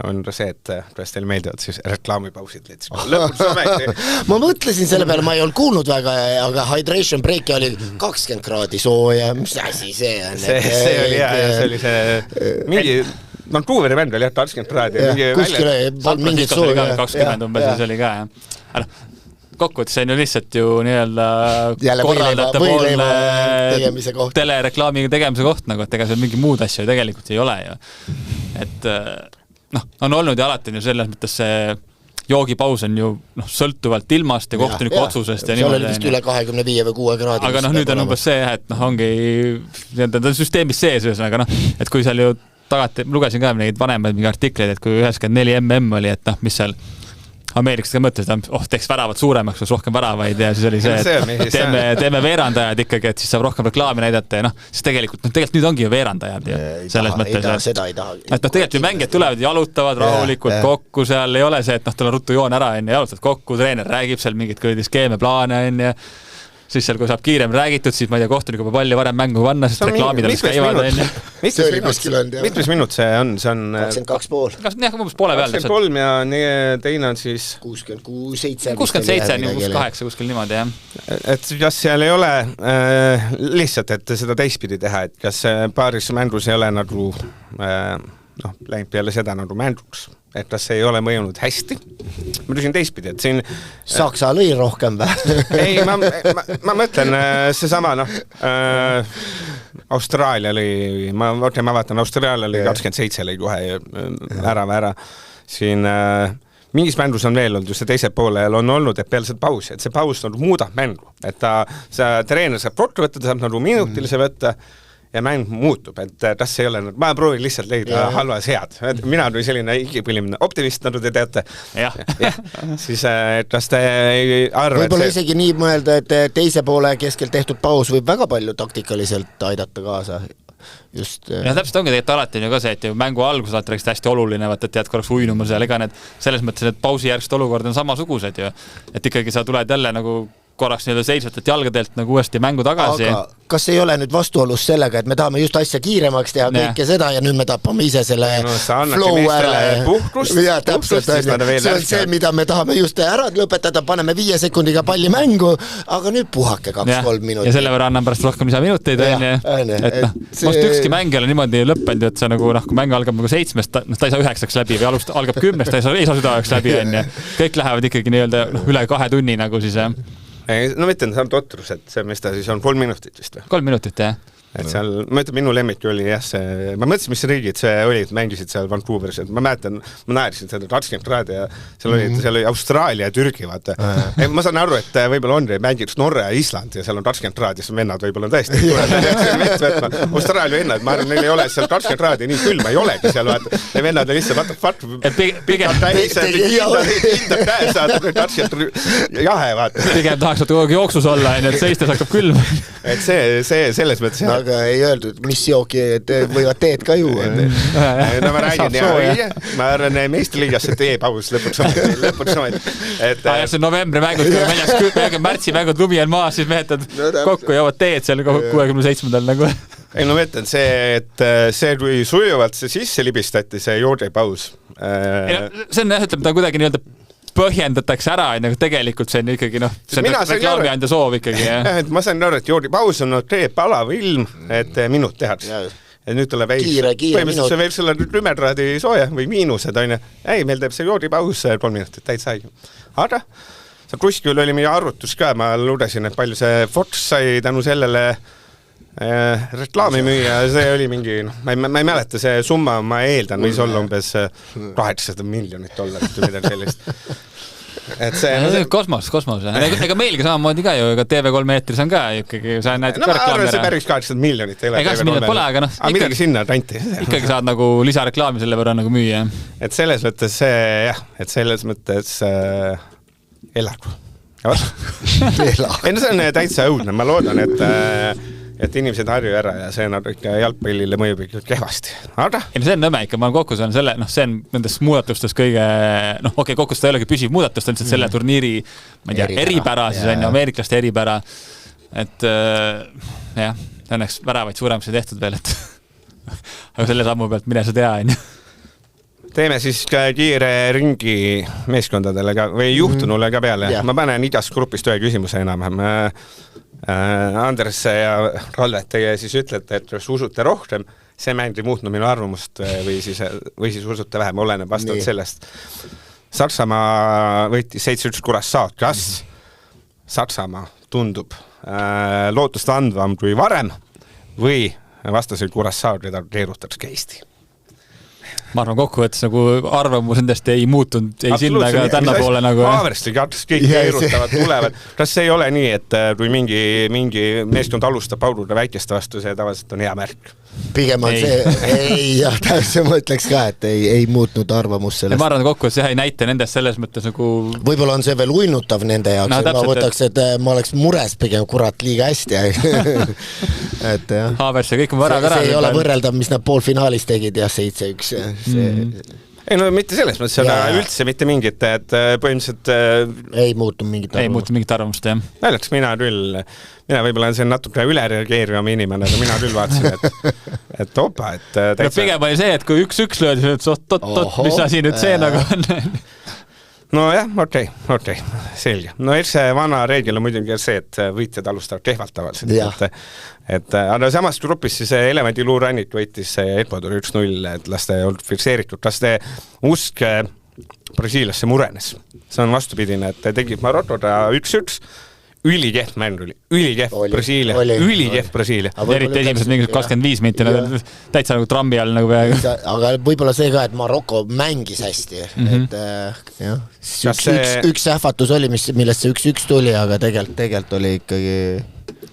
B: on see, et kuidas teile meeldivad siis reklaamipausid lõpuks ometi.
D: Ma mõtlesin selle peale, ma ei olnud kuulnud väga, aga hydration break oli 20 kraadi sooja, mis asi see on?
B: See oli hea ja see oli see mingi Vancouveri bänd oli 20 kraadi.
D: Kuskile polnud mingit sooja.
C: 20 umbes ja see oli ka, jah. Kokkuvõttes see on ju lihtsalt ju nii-öelda korraldajate poolne telereklaami tegemise koht, nagu, et ega seal mingi muud asju tegelikult ei ole ju. Et on olnud ja alati ju selles mõttes see joogipaus on ju sõltuvalt ilmast ja kohtuniku otsusest. Ja
D: seal oli vist üle 25 või 6 kraadi.
C: Aga nüüd on umbes see, et ongi süsteemis sees ühesõnaga, et kui seal ju tagati, lugesin ka neid vanemaid mingi artikleid, et kui 94 mm oli, et mis seal Ameerikast ka mõtlesid, teeks väravad suuremaks, kus rohkem väravaid ja siis oli see, et teeme veerandajad ikkagi, et siis saab rohkem reklaami näidata ja siis tegelikult nüüd ongi ju veerandajad ja selles mõttes, et tegelikult ju mängijad tulevad, jalutavad rahulikult kokku, seal ei ole see, et tuleb ruttu joon ära ja jalutad kokku, treener räägib seal mingit kõrdi skeeme, plaane ja siis seal, kui saab kiirem räägitud, siis ma ei tea, kohtuniku peab palli varem mängu panna, sest reklaamid alles käivad.
B: Mitmes minut see on?
D: 22,5.
C: Jah, umbes poole peal.
B: 23 ja teine on siis
C: 67, 68 kuskil niimoodi, jah.
B: Et kas seal ei ole lihtsalt, et seda teistpidi teha, et kas paaris mängus ei ole nagu läinud peale seda nagu mänguks, et kas see ei ole mõjunud hästi. Ma küsin teistpidi, et siin
D: Saksa lõi rohkem või?
B: Ei, ma mõtlen seesama Austraalia lõi, ma vaatan Austraalia lõi 27 lõi kohe ära. Siin mingis mängus on veel olnud, just see teise poolel on olnud, et peale seda pausi, et see paus nagu muudab mängu, et see treener saab kokku võtta, ta saab nagu minutilise võtta ja mäng muutub, et kas ei ole, ma proovin lihtsalt leida halvas head. Mina olen selline igipõlimine optimist, nagu te teate. Siis kas te ei arva,
D: võib-olla isegi nii mõelda, et teise poole keskel tehtud paus võib väga palju taktikaliselt aidata kaasa.
C: Ja täpselt ongi tegelikult alati ju ka see, et mängu alguses alati rääksid hästi oluline, et jääd korraks uinumas ja ega selles mõttes, et pausi järgset olukord on samasugused ju. Et ikkagi sa tuled jälle nagu korraks seisvatelt jalgadelt nagu uuesti mängu tagasi.
D: Aga kas ei ole nüüd vastuolus sellega, et me tahame just asja kiiremaks teha kõike seda ja nüüd me tapame ise selle flow ära. Ja täpselt, see on see, mida me tahame just ära lõpetada, paneme 5 sekundiga palli mängu, aga nüüd puhake 2-3 minutit.
C: Ja selle võrra annan pärast rohkem lisaminuteid. Most ükski mäng ei ole niimoodi lõppenud, et see nagu, kui mäng algab 7, ta ei saa 9 läbi või algab 10, ta ei saa südaööks läbi. Kõik lähevad ikkagi nii-öelda üle 2 tunni nagu siis.
B: No ma ütlen, see on totrus, et see, mis ta siis on 3 minutit vist või?
C: 3 minutit, jah.
B: Et seal, ma ütlen, minu lemmik oli jah see, ma mõtlesin, mis riigid see oli, et mängisid seal Vancouveris, et ma mäletan, ma naerisin seda 20 kraadi ja seal oli Austraalia ja Türgi, vaata. Ma saan aru, et võib-olla on mängid Norra ja Island ja seal on 20 kraadi, siis vennad võib-olla on tõesti. Austraalia vennad, ma arvan, neil ei ole seal 20 kraadi nii külma, ei olegi seal, vaata. Ja vennad on lihtsalt, pigem
C: tahaks kogu aeg jooksus olla, et seistes hakkab külm.
B: Et see selles mõttes
D: aga ei öeldud, mis jooki võivad teed ka juua.
B: No ma räägin, ma arvan, meistriliigas see teepaus lõpuks ometi.
C: See on novembri mängud, märtsi mängud lumi on maas, siis mehetad kokku jõuavad teed seal 67. nagu.
B: Ei, no ma ütlen see, et see, kui sujuvalt see sisse libistati, see joodepaus.
C: See on, ütleme, ta kuidagi nii-öelda põhjendatakse ära, nagu tegelikult see on ikkagi, see on reklaamiandja soov ikkagi.
B: Ma sain aru, et joodipaus on palav ilm, et minut tehakse. Et nüüd tuleb põhimõtteliselt veel selle 10 kraadi sooja või miinused, on. Ei, meil teeb see joodipaus 3 minutit, täid sai. Aga kuskil oli meie arvutus ka, ma lugesin, et palju see Fox sai tänu sellele reklaami müüa, see oli mingi, ma ei mäleta, see summa, ma eeldan, võis olla umbes $800 miljonit või midagi sellist. Et see
C: kosmos. Ega meilgi samamoodi ka ju, ega TV3 eetris on ka ikkagi, sa näed
B: ka reklaami ära. No ma arvan, see päris $800 miljonit ei ole.
C: 800 miljonit pole, aga
B: midagi sinna tanti.
C: Ikkagi saad nagu lisareklaami selle võrra nagu müüa.
B: Et selles mõttes et selles mõttes elagu. Ei, no see on täitsa õudne, ma loodan, et inimesed harju ära ja see on ikka jalgpallile mõjub ikka kehvasti. Aga?
C: Ei, see on nõme ikka, ma olen kokku saan selle, see on nendes muudatustes kõige, kokku seda ei olegi püsiv muudatust, on selle turniiri, ma ei tea, eripära, siis on ju ameeriklaste eripära, et jah, õnneks väravaid suuremaks ei tehtud veel, et aga selle sammu pealt mine sa tea, on ju.
B: teeme siis kiire ringi meeskondadele ka, või juhtunule ka peale. Ma panen igast grupist ühe küsimuse enam-vähem. Andres ja Ralvet, teie siis ütlete, et kas usute rohkem, see mäng ei muutnud minu arvamust või siis usute vähem, oleneb vastavalt sellest. Saksamaa võitis 7-1 Curaçao. Kas Saksamaa tundub lootust andvam kui varem või vastasel Curaçao, keda keerutaks Eesti?
C: Ma arvan kokkuvõttes nagu arvamus endast ei muutunud, ei sinna ega tänna poole nagu.
B: Haaversti kõik keerutavad, tulevad. Kas see ei ole nii, et kui mingi meeskond alustab paududa väikeste vastu, see tavaliselt on hea märk?
D: Pigem on täpselt ma ütleks ka, et ei muutnud arvamus sellest.
C: Ma arvan kokkuvõttes ei näita nendest selles mõttes nagu...
D: Võib-olla on see veel uinutav nende jaoks, ma võtaks, et ma oleks mures pigem kurat liiga hästi. Et jah.
C: Haavers ja kõik on varad ära.
D: See ei ole võrreldav, mis nad poolfinaalis tegid ja 7-1.
B: Ei no mitte selles mõttes, see on üldse mitte mingit, et põhimõtteliselt
D: ei muutu mingit
C: arvamust, jah.
B: Näiteks mina võib-olla on see natuke ülereageerivam inimene, aga mina küll vaatasin, et opa, et täitsa...
C: Pigem oli see, et kui 1-1 löödi, et mis asi nüüd see nagu on?
B: No jah, okei, selge. No eks see vana reegel on muidugi see, et võitjad alustavad kehvalt tavaliselt. Aga samas grupis siis Elevandiluurannik võitis Ecuador 1-0, et las te ei olnud fikseeritud. Kas te usk Brasiiliasse murenes? See on vastupidine, et te tegid Marokoda 1-1, ülikehv mäng oli, ülikehv Brasiilia.
C: Eriti esimesed mingid 25 minti, täitsa nagu trambi all nagu peaaegu.
D: Aga võib-olla see ka, et Maroko mängis hästi, et üks ähvatus oli, millest see 1-1 tuli, aga tegelikult oli ikkagi...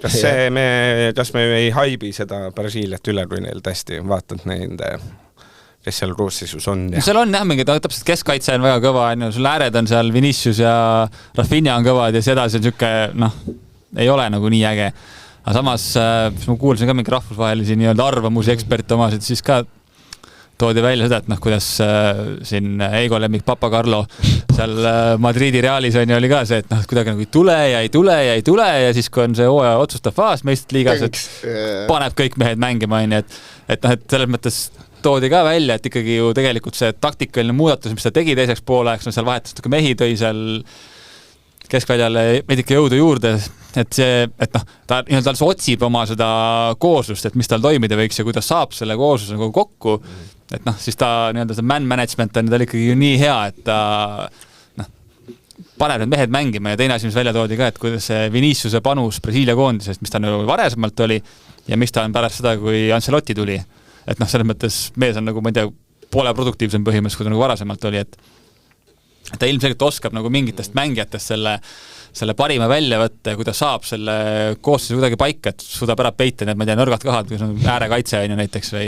B: Kas me ei haibi seda Brasiiliat üle, kui neil tõesti vaatad nende... kes seal koosseisus on.
C: Seal on jah, mingi täpselt keskkaitse on väga kõva, sul ääred on seal Vinicius ja Rafinha on kõvad ja seda see niisugune, ei ole nagu nii äge. Aga samas, ma kuulsin ka mingi rahvusvahelisi arvamusi eksperte omasid, siis ka toodi välja seda, et kuidas siin Eigo lemmik Papa Carlo seal Madridi Realis oli ka see, et kuidagi nagu ei tule ja siis kui on see hooaja otsustav faas meist liigas, et paneb kõik mehed mängima, et selles mõttes toodi ka välja, et ikkagi ju tegelikult see taktikaline muudatus, mis ta tegi teiseks pooleks, seal vahetas mehi tõi seal keskväljale veidike jõudu juurde, et ta otsib oma seda kooslust, et mis tal toimida võiks ja kuidas saab selle koosluse nagu kokku, et siis ta see man management on tal ikkagi ju nii hea, et ta paneb need mehed mängima ja teine asi, mis välja toodi ka, et kuidas see Viniciuse panus Brasiilia koondisest, mis ta varasemalt oli ja mis ta on pärast seda, kui Ancelotti tuli. Et selles mõttes mees on nagu, ma ei tea, poole produktiivsem põhimõtteliselt, kui ta nagu varasemalt oli, et ta ilmselgelt oskab nagu mingitest mängijatest selle parima välja võtta ja kui ta saab selle koosseisu kuidagi paika, et suudab ära peita need, ma ei tea, nõrgad kahad, kui see on äärekaitse on ju näiteks või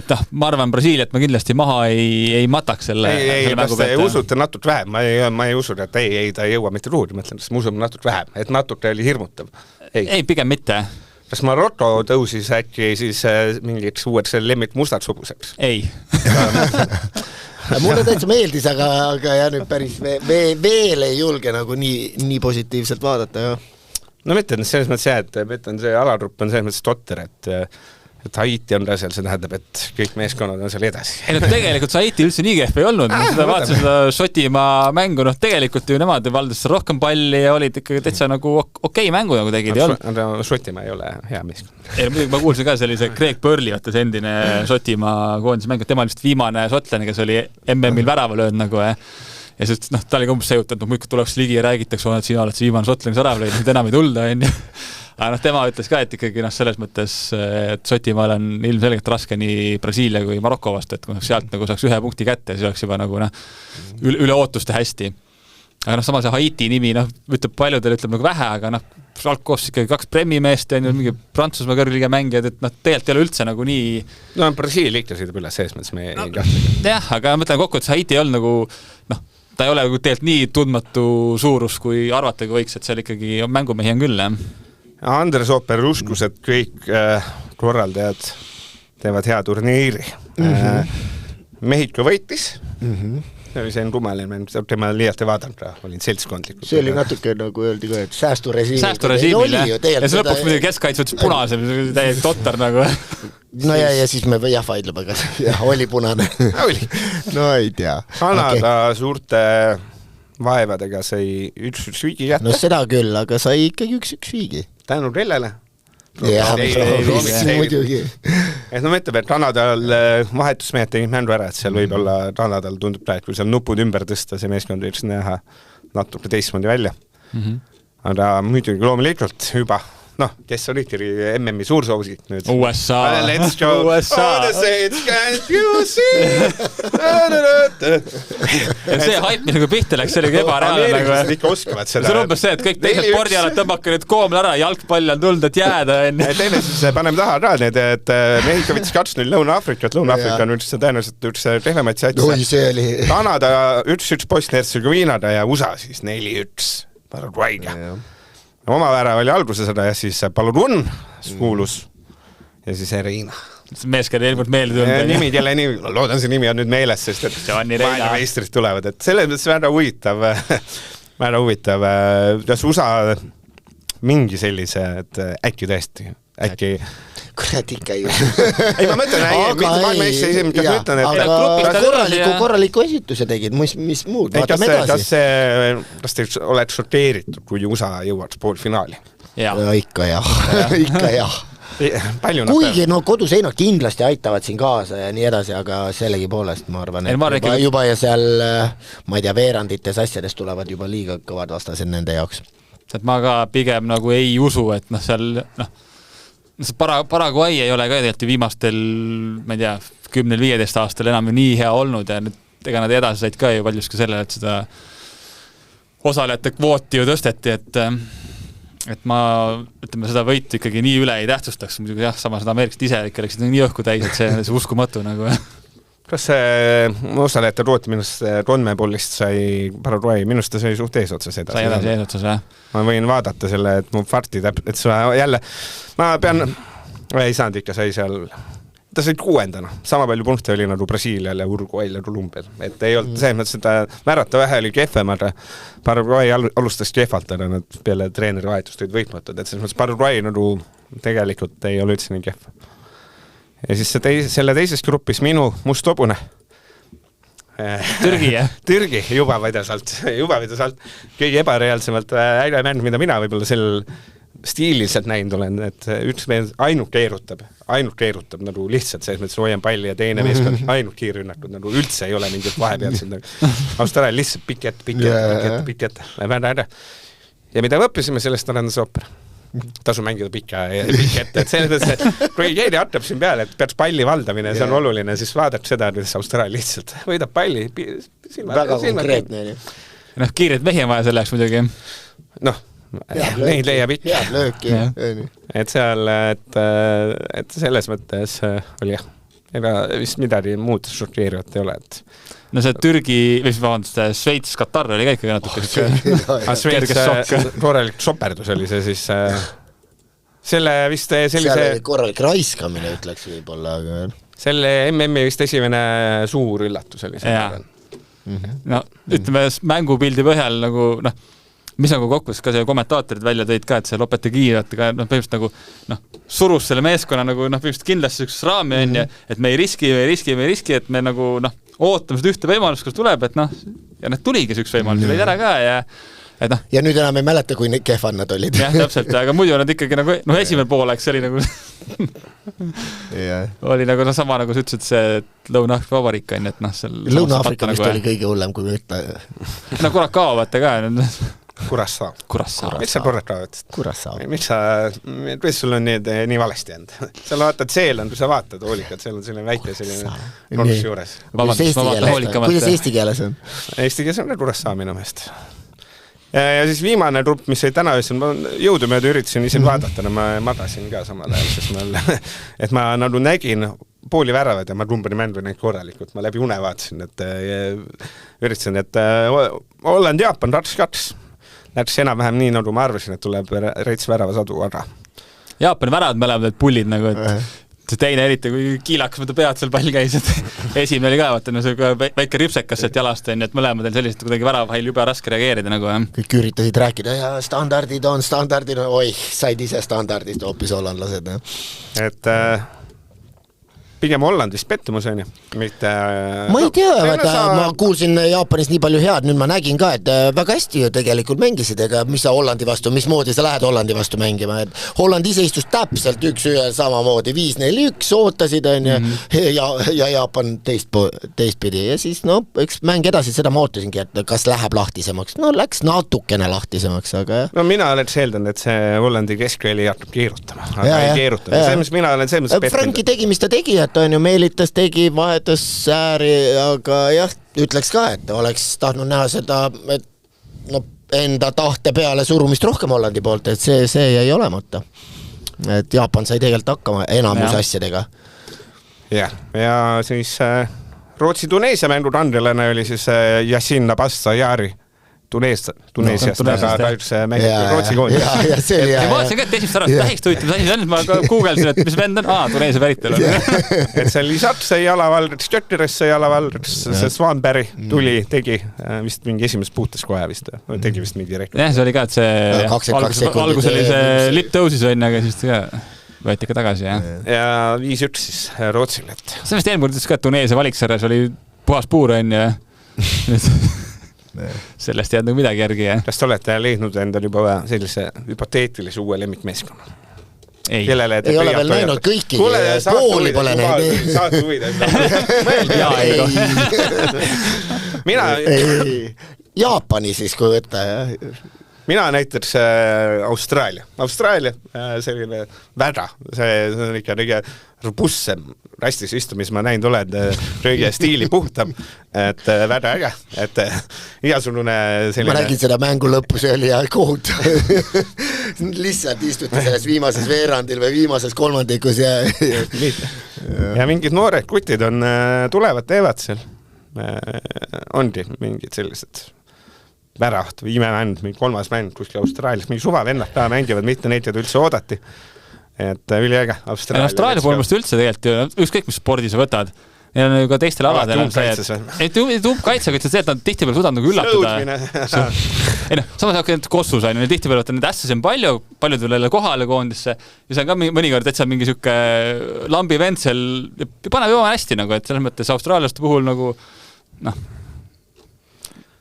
C: et ma arvan, Brasiiliat ma kindlasti maha ei mataks selle mängu
B: pealt. Ei usute natuke vähem, ma ei usu, et ta ei jõua mitte ruudi, mõtlen, sest ma usun natuke vähem, et natuke oli hirmutav.
C: Ei, pigem mitte.
B: Kas Maroko tõusis äkki siis mingiks uued lemmik mustad suguseks?
C: Ei.
D: Mulle täitsa meeldis, aga nüüd päris veel ei julge nagu nii positiivselt vaadata.
B: No ma ütlen, selles mõttes et see alatrupp on selles mõttes totter, et Haiti on seal, see tähendab, et kõik meeskonnad on seal edasi.
C: Ei, tegelikult see Haiti üldse nii kehv ei olnud. Seda vaatasin seda Šotimaa mängu, tegelikult ju nemad valdasid rohkem palli ja olid ikkagi täitsa nagu okei mängu nagu tegid.
B: Šotimaa ei ole hea meeskond.
C: Muidugi ma kuulsin ka sellise Craig Burley, vaata see endine Šotimaa koondise mäng, tema oli vist viimane šotlane, kes oli MM-il värava löönud nagu ja siis ta oli umbes sejutud, muidugi tuleks ligi ja räägitakse, et sina oled see viimane šotlane, kes ära löönud, nüüd enam ei tulda. Aga tema ütles ka, et ikkagi selles mõttes, et Šotimaal on ilmselgelt raske nii Brasiilia kui Maroko vastu, et kui sealt nagu saaks 1 punkti kätte, siis oleks juba nagu üle ootuste hästi. Aga samas Haiti nimi, ütleb paljudel ütleb nagu vähe, aga Salkos ikkagi 2 premimeest ja mingi Prantsusmaa kõrgliga mängijad, et tegelikult ei ole üldse nagu nii...
B: No Brasiilia ikka sõidab üles, selles mõttes me ei kahtlegi.
C: Jah, aga mõtlen kokku, et Haiti ei olnud nagu... ta ei ole tegelikult nii tundmatu suurus, kui arvatagi võiks, et seal ikkagi mängumehi on küll, jah.
B: Andres Ooper uskus, et kõik korraldajad teevad hea turniiri. Mehhiko võitis. See oli see rumaline, tema liialt ei vaadanud, olin seltskondlikult.
D: See oli natuke nagu öeldi ka, et säästurežiimil.
C: Säästurežiimil, jah. Ja see lõpuks muidugi keskkaitse võttis punase, täiesti totter nagu.
D: no ja siis me vaidleme, kas oli punane.
B: Oli.
D: No ei tea.
B: Kanada suurte vaevadega sai 1 viigi kätte.
D: No seda küll, aga sai ikkagi 1 viigi.
B: Tänu kellele?
D: Muidugi.
B: Et no mõtleb, et Kanadal vahetusmehed tegid mändu ära, et seal võib-olla Kanadal tundub praegu, kui seal nupud ümber tõsta, see meeskond võiks näha natuke teistmoodi välja. Aga muidugi loomulikult juba, kes olidki MM-i suursoosid nüüd?
C: USA.
B: Let's go.
C: USA.
B: All the Saints, can't you see?
C: See hype, mis nagu pihta läks, see oli ebareaalne.
B: Ameeriklased ikka oskavad seda.
C: See on umbes see, et kõik teised spordialad tõmbake nüüd koomle ära, jalgpalli on tulnud, et jääda.
B: Teine siis paneme taha ka need, et Mehhiko võttis 2-0 Lõuna-Afrikat. Lõuna-Afrika on tõenäoliselt üks rehvemaid satsi. Kanada 1-1 Bosnia-Herzegovinada ja USA siis 4-1 Paraguayga. Oma värav oli alguse seda ja siis Paludun kuulus ja siis Reina.
C: Meeskond eelmalt meelde tulnud.
B: Nimi, kelle nimi, loodan see nimi on nüüd meeles, sest et maailmameistrid tulevad, et selles mõttes väga huvitav, kas USA mingi sellise, et äkki tõesti, äkki
D: kurat ikka ju.
B: Ei, ma mõtlen,
D: korraliku esituse tegid, mis muud, vaatame edasi.
B: Kas te oled sorteeritud, kui USA jõuaks poolfinaali?
D: Ikka jah. Kuigi koduseinad kindlasti aitavad siin kaasa ja nii edasi, aga sellegi poolest ma arvan, et juba ja seal, ma ei tea, veerandites asjades tulevad juba liiga kõvad vastased nende jaoks.
C: Et ma ka pigem nagu ei usu, et seal Paraguay ei ole ka tegelikult viimastel, ma ei tea, 10-15 aastal enam nii hea olnud ja nüüd ega nad edasi said ka ju paljuski sellele, et seda osalejate kvooti ju tõsteti, et ma ütleme, seda võitu ikkagi nii üle ei tähtsustaks, muidugi jah, samas seda Ameerikast ise ikka läksid nii õhku täis, et see uskumatu nagu.
B: Kas see osalejate rooti minust Ronmepollist sai Paraguay, minust ta sai suht eesotsas edasi.
C: Sai edasi eesotsas, jah.
B: Ma võin vaadata selle, et mu farti et see jälle, ma pean, ei saanud ikka, sai seal, ta sai 6. Sama palju punkte oli nagu Brasiilial ja Uruguayl ja Kolumbial. Et ei olnud see, et seda märata vähe oli kehvem, aga Paraguay alustas kehvalt, aga nad peale treeneri vahetust olid võitmatud. Et selles mõttes Paraguay nagu tegelikult ei ole üldse nii kehv. Ja siis selle teises grupis minu must hobune.
C: Türgi, jah?
B: Türgi, juba vedas alt. Kõige ebareaalsemalt mäng, mida mina võib-olla sel stiililiselt näinud olen, et üks mees ainult keerutab nagu lihtsalt selles mõttes hoian palli ja teine mees on ainult kiirrünnakud, nagu üldse ei ole mingit vahepealsed. Austraalia lihtsalt pikett. Ja mida me õppisime sellest arendas ooper? Tasu mängida pikka ette, et selles mõttes, et kui keegi hatab siin peale, et peaks palli valdamine, see on oluline, siis vaadab seda, et Austraalia lihtsalt võidab palli.
D: Väga konkreetne.
C: Kiired mehi on vaja selleks muidugi.
B: Neid leiab ikka.
D: Head lööki.
B: Et seal, et selles mõttes oli jah, ega vist midagi muud šokeerivat ei ole, et
C: see Türgi, Šveits, Katar oli ka ikkagi natuke
B: Šveits korralik soperdus oli see siis selle vist sellise
D: seal oli korralik raiskamine, ütleks võib-olla, aga
B: selle MM-i vist esimene suur üllatus oli see.
C: Ütleme, mängupildi põhjal nagu, mis nagu kokkus ka see kommentaatorid välja tõid ka, et see Lopetegui põhimõtteliselt nagu surus selle meeskonna nagu põhimõtteliselt kindlasti üks raami on et me ei riski, et me nagu ootame seda ühte võimalust, kus tuleb, et ja need tuligi see üks võimalus, lõid ära ka
D: ja nüüd enam ei mäleta, kui kehvad nad olid.
C: Jah, täpselt, aga muidu nad ikkagi nagu, esimene pooleks oli nagu oli nagu sama nagu sa ütlesid see Lõuna-Afrika Vabariik on, et
D: Lõuna-Afrika vist oli kõige hullem, kui me ütle.
C: Kurakao vaata ka.
B: Kurassao. Miks sa Kurakao ütlesid?
D: Kurassao.
B: Miks sul on nii valesti jäänud? Seal vaatad Seeland, kui sa vaatad hoolikad, seal on selline väike selline korrus juures.
D: Kuidas eesti keeles on?
B: Eesti keeles on Kurassao minu meelest. Ja siis viimane grupp, mis oli täna jõudumööda üritasin ise vaadata, ma magasin ka samal ajal, sest ma nagu nägin pooli väravad ja ma rumbani mängu neid korralikult, ma läbi une vaatasin, et üritasin, et Holland, Jaapan, 2-2. Läks enam-vähem nii, nagu ma arvasin, et tuleb reits väravasadu aga. Jaapani
C: väravad mõlemad need pullid nagu, et see teine eriti, kui kiilakas võtta pead seal pall käis, et esimene oli ka, vaata, see väike ripsekas sealt jalast, et mõlemad on sellised kuidagi väravahil juba raske reageerida nagu.
D: Kõik üritasid rääkida, ja standardid on, said ise standardist hoopis hollandlased.
B: Et pigem Hollandis pettumus on ju, mitte...
D: Ma ei tea, ma kuulsin Jaapanis nii palju head, nüüd ma nägin ka, et väga hästi ju tegelikult mängisid, ega mis sa Hollandi vastu, mismoodi sa lähed Hollandi vastu mängima, et Holland ise istus täpselt üks-ühe samamoodi, 5-4-1 ootasid on ja Jaapan teistpidi ja siis üks mäng edasi, seda ma ootasingi, et kas läheb lahtisemaks, läks natukene lahtisemaks, aga jah.
B: No mina olen eeldan, et see Hollandi keskväli hakkab keerutama, aga ei keeruta. Mina olen
D: Franki tegi, mis ta tegi, et on ju meelitas, tegi vahetus ääri, aga jah, ütleks ka, et oleks tahtnud näha seda, et enda tahte peale surumist rohkem Hollandi poolt, et see jäi olemata. Et Jaapan sai tegelikult hakkama enamus asjadega.
B: Ja siis Rootsi-Tuneesia mängu randilane oli siis Yassin Nabas-Sajari Tuneesiast, aga ta üldse mängib Rootsi koondis.
C: Ma vaatasin ka, et esimest ära tähist huvitav asi on, et ma googlesin, et mis vend on, Tuneesia päritel on.
B: Et see Lisat sai jalavaldriks, Götteres sai jalavaldriks, see Svanberg tuli, tegi vist mingi esimest puutes kohe vist, tegi vist mingi direktor.
C: Jah, see oli ka, et see algus oli see lipp tõusis õnne, aga siis ka võeti ka tagasi, jah.
B: Ja 5-1 siis Rootsile.
C: See vist eelmõr ütles ka, et Tuneesia valiksarjas oli puhas puur õnne, sellest ei jäänud midagi järgi, jah.
B: Kas te olete leidnud endal juba sellise hüpoteetilise uue lemmikmeeskonna?
C: Ei.
D: Ei ole veel näinud kõiki, pooli pole näinud.
B: Saate huvida. Mina...
D: Jaapani siis, kui võtta, jah.
B: Mina näiteks Austraalia, selline väda, see on ikka kõige robustsem rastis istu, mis ma näinud olen, röögi stiili puhtam, et väda äge, et igasugune selline... Ma
D: nägin seda mängu lõppu, see oli kohutav. Lihtsalt istuti selles viimases veerandil või viimases kolmandikus
B: ja mingid noored kutid on tulevad, teevad seal. Ongi mingid sellised... väraht või imemänd, mingi 3. mänd kuskil Austraalias, mingi suvavennad ta mängivad, mitte neid üldse oodati. Et üliäge Austraalia.
C: Austraalia polmust üldse tegelikult, ükskõik mis spordi sa võtad, neil on ju ka teistel aladel on see, et umbkaitsega ütles see, et nad tihtipeale suudavad nagu üllatada. Samas hakkavad kossus on, tihtipeale võtta need ässes on palju tulele kohale koondisse ja see on ka mõnikord täitsa mingi siuke lambi vend seal ja paneb juba hästi, nagu, et selles mõttes Austraaliaste puhul nagu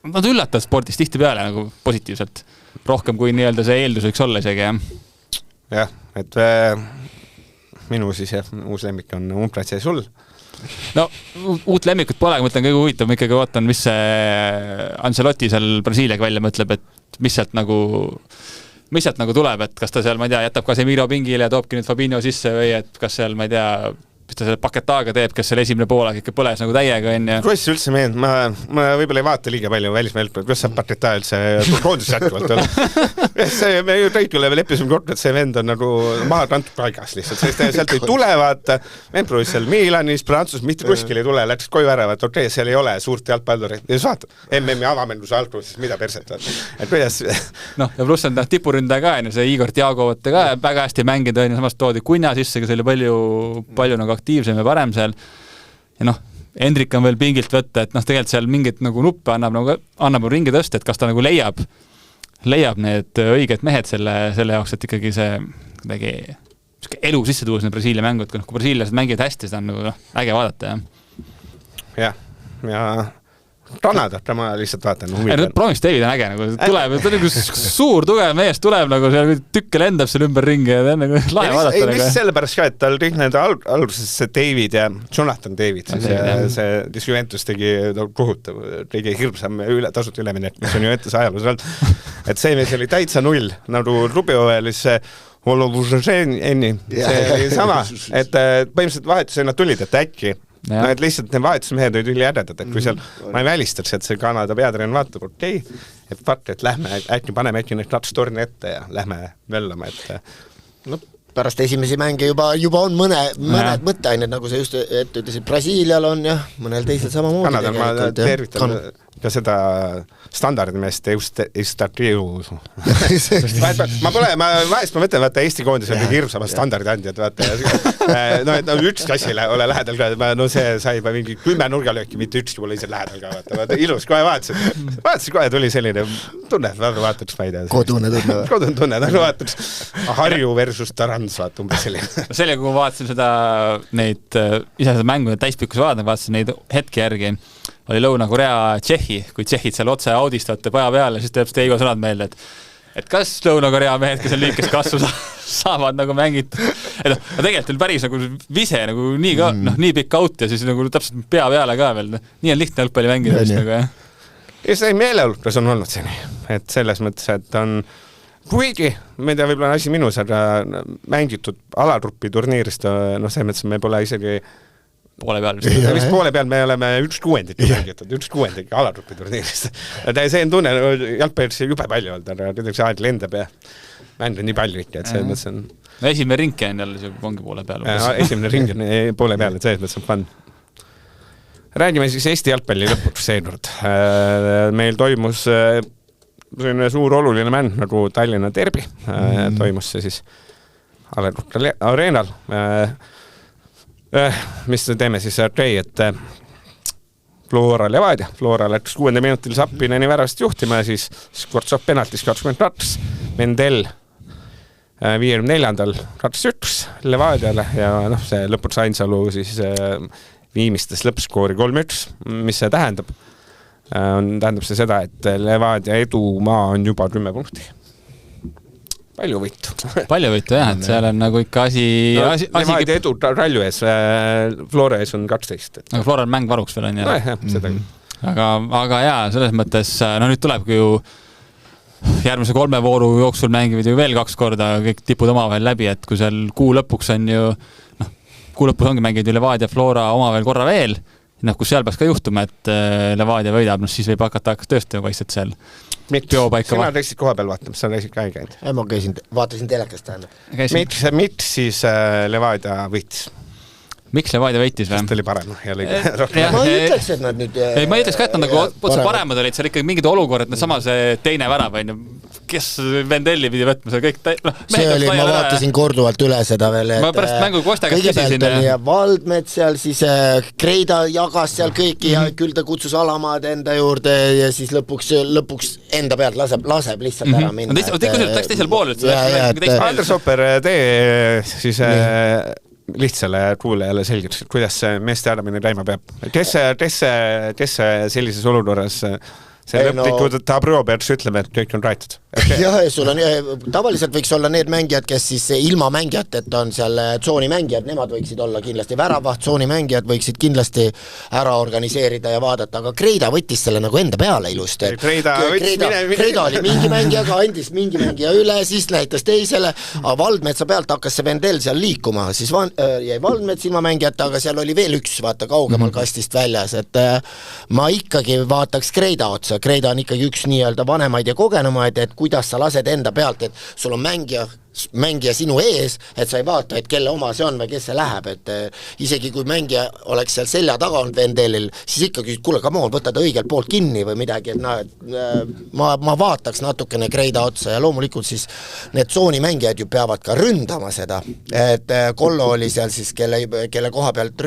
C: nad üllatavad spordis tihti peale nagu positiivselt, rohkem kui nii-öelda see eeldus võiks olla isegi, jah.
B: Jah, et minu siis uus lemmik on Umpratse sul.
C: No, uut lemmikut pole, ma mõtlen kõige huvitav, ma ikkagi vaatan, mis see Ancelotti seal Brasiiliaga välja mõtleb, et mis sealt nagu tuleb, et kas ta seal, ma ei tea, jätab Casemiro pingile ja toobki nüüd Fabinho sisse või et kas seal, ma ei tea, mis ta selle paketaaga teeb, kes selle esimene poolaga ikka põles nagu täiega on.
B: Kuidas see üldse meeld? Ma võib-olla ei vaata liiga palju välismeelpõld, kuidas saab paketaaga üldse koondis jätkuvalt olla? Me ju tõikule leppisime kokku, et see vend on nagu maha kantud paigas lihtsalt, sest sealt ei tulevad, vend proovis seal Milanis, Prantsus, mitte kuskil ei tule, läks koju ära, et okei, seal ei ole suurt jalgpallurit. Ja vaata, MM-i avamenduse algus, siis mida perset on? Et kuidas...
C: ja pluss on tipuründa ka, see Igor Tiagovate ka väga hästi mängid, samas toodi Kunja sisse, kes oli palju nagu aktiivsem ja parem seal. Ja Hendrik on veel pingilt võtta, et tegelikult seal mingit nagu nuppe annab ringi tõsta, et kas ta nagu leiab need õiged mehed selle jaoks, et ikkagi see kuidagi elu sisse tuua sinna Brasiilia mängu, et kui brasiiliased mängivad hästi, seda on nagu äge vaadata.
B: Ja Kanada, ma lihtsalt vaatan.
C: Promis David on äge, nagu tuleb, ta on nagu suur tugev mees, tuleb nagu seal tükke lendab seal ümber ringi ja ta on nagu lahe vaadata.
B: Ei, mis sellepärast ka, et tal kõik need alguses see David ja Jonathan David, see Juventus tegi kohutav, tegi hirmsam tasut üleminek, mis on Juventus ajalus olnud. Et see mees oli täitsa null, nagu Rubio oli see Ololuzheneni, see oli sama, et põhimõtteliselt vahetusena tulid, et äkki et lihtsalt need vahetusmehed olid üli ädedad, et kui seal ma ei välistaks, et see Kanada peatreen vaatab, okei, et vaata, et lähme, äkki paneme äkki need kaks torni ette ja lähme möllama, et
D: pärast esimesi mänge juba on mõned mõtteained, nagu sa just ette ütlesid, Brasiilial on ja mõnel teisel samamoodi.
B: Kanada, ma tervitan ka seda standardimeest Eustatriusu. ma vahest mõtlen, vaata Eesti koondis on kõige hirmsamad standardandjad, vaata. No, et üks kassile ole lähedal ka, no see sai juba mingi 10 nurgalööki, mitte üks pole ise lähedal ka, vaata. Ilus, kohe vaatasin, kohe tuli selline tunne, vaatad, ma ei tea.
D: Kodune
B: tunne, vaatad. Harju versus Tarans, vaata, umbes selline.
C: Selle, kui ma vaatasin neid ise seda mängu täispikkus vaatasin neid hetki järgi, oli Lõuna-Korea Tšehhi, kui Tšehhid seal otse audistate paja peale, siis teeb Steigo sõnad meelde, et kas Lõuna-Korea mehed, kes on liikest kasvu saavad nagu mängid. Et tegelikult oli päris nagu vise, nagu nii, nii pikk out ja siis nagu täpselt pea peale ka veel. Nii on lihtne jalgpalli mängida.
B: Ja see meeleolukas on olnud seni, et selles mõttes, et on kuigi, ma ei tea, võib-olla asi minus, aga mängitud alatruppi turniirist, noh, see mõttes me pole isegi
C: poole peal.
B: Vist poole peal me oleme 1/6 mängitud, 1/6 alatruppi turniirist. See on tunne, jalgpallis jube palju olnud, aga kuidagi see aeg lendab ja mäng on nii palju ikka, et see mõttes on...
C: No esimene ringi on jälle ongi poole peal.
B: Esimene ring on poole peal, et see mõttes on fun. Räägime siis Eesti jalgpalli lõpuks seekord. Meil toimus selline suur oluline mäng nagu Tallinna derbi. Toimus see siis Alerukka areenal. Mis teeme siis et Flora Levadia. Flora läks 6. minutil Sappineni väravast juhtima ja siis Kortsov penaltis 22. Mendel 54. 21 Levadiale ja see lõpuks Ainsalu siis viimistes lõppskoori 3-1. Mis see tähendab? Tähendab see seda, et Levadia edumaa on juba 10 punkti. Palju võitu.
C: Palju võitu, jah, et seal on nagu ikka asi...
B: Levadia edu Ralju ees, Flora ees on 12.
C: Aga Flora on mäng varuks veel on, jah?
B: Jah, seda.
C: Aga jaa, selles mõttes, nüüd tulebki ju järgmise 3 vooru jooksul mängivad ju veel 2 korda, kõik tipud omavahel läbi, et kui seal kuu lõpuks on ju, kuu lõpus ongi mängivad ju Levadia Flora omavahel korra veel, kus seal peaks ka juhtuma, et Levadia võidab, siis võib hakata tööst paistet seal.
B: Sina läksid koha peal vaatama, sa läksid ka ei käinud?
D: Ma vaatasin telekast tähendab.
B: Miks siis Levadia võitis?
C: Miks Levadia võitis või?
B: Sest oli parem
D: Ma ei ütleks, et nad nüüd...
C: Ma ei ütleks ka, et nad nagu paremad olid, seal ikkagi mingid olukorrad, sama see teine värav, kes Vendelli pidi võtma seal kõik...
D: See oli, ma vaatasin korduvalt üle seda veel, et...
C: Ma pärast mängu Kostaga küsisin...
D: Kõigepealt oli Valdmet seal, siis Kreida jagas seal kõiki ja küll ta kutsus Alamaad enda juurde ja siis lõpuks enda pealt laseb lihtsalt ära minna.
C: Läks teisel pool,
B: Andres Opper, tee siis... lihtsale kuulajale selgeks, kuidas see meeste äramine käima peab. Kes sellises olukorras see lõplikud Tabro peaks ütlema, et kõik on raetud.
D: Jah, sul on, tavaliselt võiks olla need mängijad, kes siis ilma mängijat, et on seal tsooni mängijad, nemad võiksid olla kindlasti väravaht, tsooni mängijad võiksid kindlasti ära organiseerida ja vaadata, aga Kreida võttis selle nagu enda peale ilust. Kreida oli mingi mängijaga, andis mingi mängija üle, siis näitas teisele, aga Valdmetsa pealt hakkas see Vendel seal liikuma, siis jäi Valdmets ilma mängijata, aga seal oli veel üks, vaata, kaugemal kastist väljas, et ma ikkagi vaataks Kreida otsa. Kreida on ikkagi üks nii-öelda vanemaid ja kogenumaid, et kuidas sa lased enda pealt, et sul on mängija sinu ees, et sa ei vaata, et kelle oma see on või kes see läheb, et isegi kui mängija oleks seal selja taga olnud Vendelil, siis ikkagi, kuule, come on, võtad õigelt poolt kinni või midagi, et ma vaataks natukene Kreida otsa ja loomulikult siis need tsooni mängijad ju peavad ka ründama seda, et Kollo oli seal siis, kelle koha pealt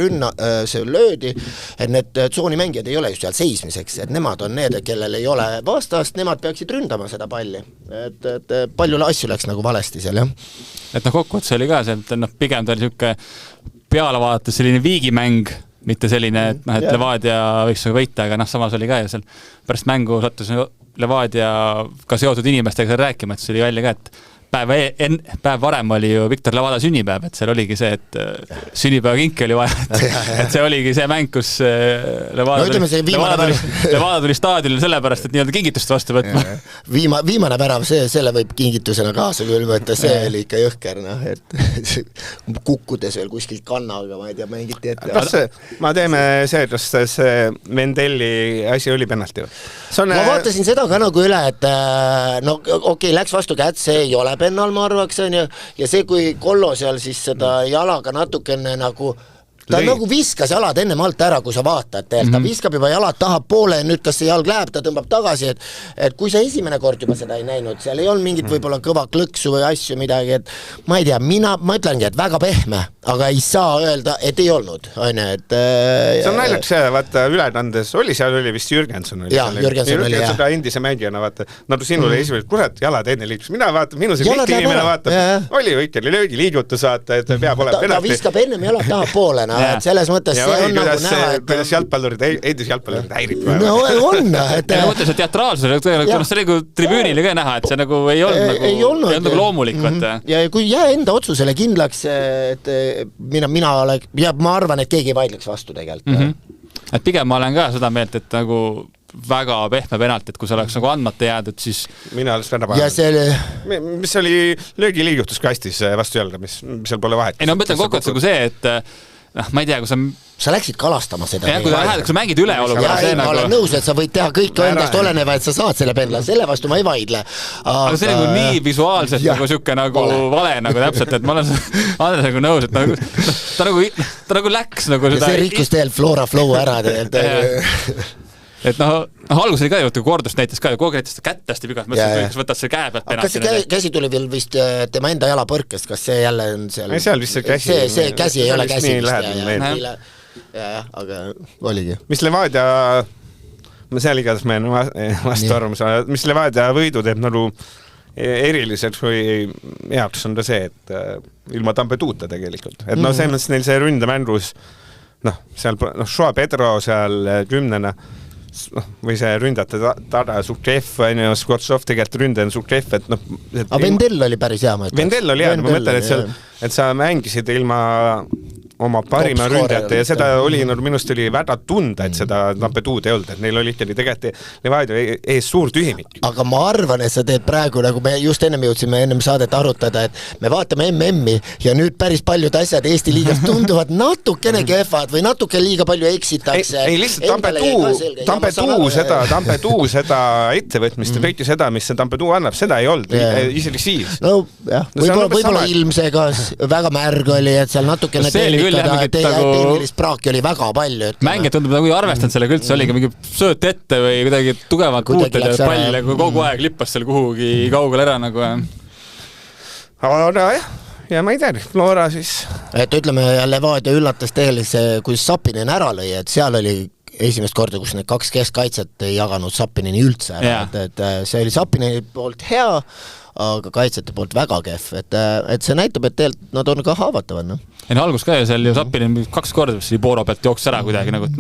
D: see löödi, et need tsooni mängijad ei ole just seal seismiseks, et nemad on need, kellel ei ole vastast, nemad peaksid ründama seda palli, et palju asju läks nagu valesti seal.
C: Et kokkuvõttes oli ka see, et pigem ta oli niisugune peale vaadates selline viigimäng, mitte selline, et Levadia võiks võita, aga samas oli ka ja seal pärast mängu sattus Levadia ka seotud inimestega seal rääkima, et see oli välja ka, et päev varem oli ju Viktor Levada sünnipäev, et seal oligi see, et sünnipäeva kinki oli vaja, et see oligi see mäng, kus Levada tuli staadionile sellepärast, et nii-öelda kingitust vastu võtma.
D: Viimane värav, selle võib kingitusena kaasa küll võtta, see oli ikka jõhker, et kukkudes veel kuskilt kannaga, ma ei tea, mängiti ette.
B: Ma teeme see, kas see Vendelli asi oli penalti.
D: Ma vaatasin seda ka nagu üle, et okei, läks vastu kätt, see ei ole pennal, ma arvaks, ja see, kui Kollo seal siis seda jalaga natukene nagu ta nagu viskas jalad ennem alt ära, kui sa vaatad, ta viskab juba jalad tahab poole ja nüüd kas see jalg läheb, ta tõmbab tagasi, et kui sa esimene kord juba seda ei näinud, seal ei olnud mingit võib-olla kõva klõksu või asju midagi, et ma ei tea, ma ütlengi, et väga pehme, aga ei saa öelda, et ei olnud, on ju, et
B: see on naljaks, vaata ülekandes oli vist Jürgenson
D: Jürgenson oli, jah.
B: Endise mängijana, vaata, nagu sinule esimene, kurat, jalad enne liikus, mina vaatan, minu see kõik inimene vaatab, oli võikeli löögi liigutus, vaata, et peab olema
D: ta viskab ennem jalad taha poolena, et selles mõttes
B: ja
D: see on
B: kuidas,
D: nagu näha, et
B: kuidas endis jalgpallurid häirib praegu.
D: No on, et
C: ja mõttes, et teatraalsus, see oli nagu tribüünil ka näha, et see nagu ei olnud nagu loomulik.
D: Ja kui jää enda otsusele kindlaks, et mina olen, ja ma arvan, et keegi ei vaidleks vastu tegelikult.
C: Et pigem ma olen ka seda meelt, et nagu väga pehme penalt, et kui see oleks nagu andmata jäädud, siis
B: mina alles väga paha. Mis oli löögiliigutus kastis vastu jalga, mis seal pole vahet.
C: Ei no mõtlen kokkuvõttes nagu see, et ma ei tea, kui
D: sa läksid kalastama seda.
C: Jah, kui sa mängid üle olukorra.
D: Ma olen nõus, et sa võid teha kõik endast oleneva, et sa saad selle pendla, selle vastu ma ei vaidle.
C: Aga see nagu nii visuaalselt nagu siuke nagu vale nagu täpselt, et ma olen nagu nõus, et ta nagu läks nagu seda.
D: See rikkus teil Flora Flow ära tegelikult.
C: Et alguses oli ka ju kordust näitas ka, kogu näitas kätt hästi pikalt, mõtlesin, et võtad see käe pealt penalt.
D: Kas see käsi tuli veel vist tema enda jala põrkest, kas see jälle on seal?
B: Ei, seal vist see käsi.
D: See käsi ei ole käsi
B: vist.
D: Aga oligi.
B: Mis Levadia, seal igatahes me vastu arvamus, mis Levadia võidu teeb nagu eriliseks või heaks on ta see, et ilma Tampetuuta tegelikult. Et see mõttes neil see ründamängus, seal Joa Pedro seal 10-na, või see ründate taga Sukrev, Skvortsov tegelikult ründan Sukrev, et
D: aga Vendel oli päris hea, ma ütlen.
B: Vendel oli hea, ma mõtlen, et sa mängisid ilma oma parima ründajate ja seda oli, minust oli väga tunda, et seda Tampetuud ei olnud, et neil oli ikkagi tegelikult Levadia ees suur tühimik.
D: Aga ma arvan, et sa teed praegu, nagu me just ennem jõudsime ennem saadet arutada, et me vaatame MM-i ja nüüd päris paljud asjad Eesti liigas tunduvad natukene kehvad või natuke liiga palju eksitakse.
B: Ei lihtsalt Tampetuu seda ettevõtmist ja kõike seda, mis see Tampetuu annab, seda ei olnud, isegi siis.
D: No jah, võib-olla ilmsega väga märg oli, et seal natukene tehnilist praaki oli väga palju.
C: Mängid tundub nagu ei arvestanud sellega üldse, oligi mingi sööt ette või kuidagi tugevalt puuted ja pall kogu aeg lippas seal kuhugi kaugel ära nagu.
B: Aga ja ma ei tea, Flora siis.
D: Et ütleme, Levadia üllatas tegelikult, kui Sapinen ära lõi, et seal oli esimest korda, kus need kaks keskkaitset ei jaganud Sapineni üldse ära, et see oli Sapineni poolt hea, aga kaitsete poolt väga kehv, et see näitab, et tegelikult nad on ka haavatavad.
C: Ei no algus ka ja seal ju Sapinen 2 korda Siboro pealt jooksis ära kuidagi nagu, et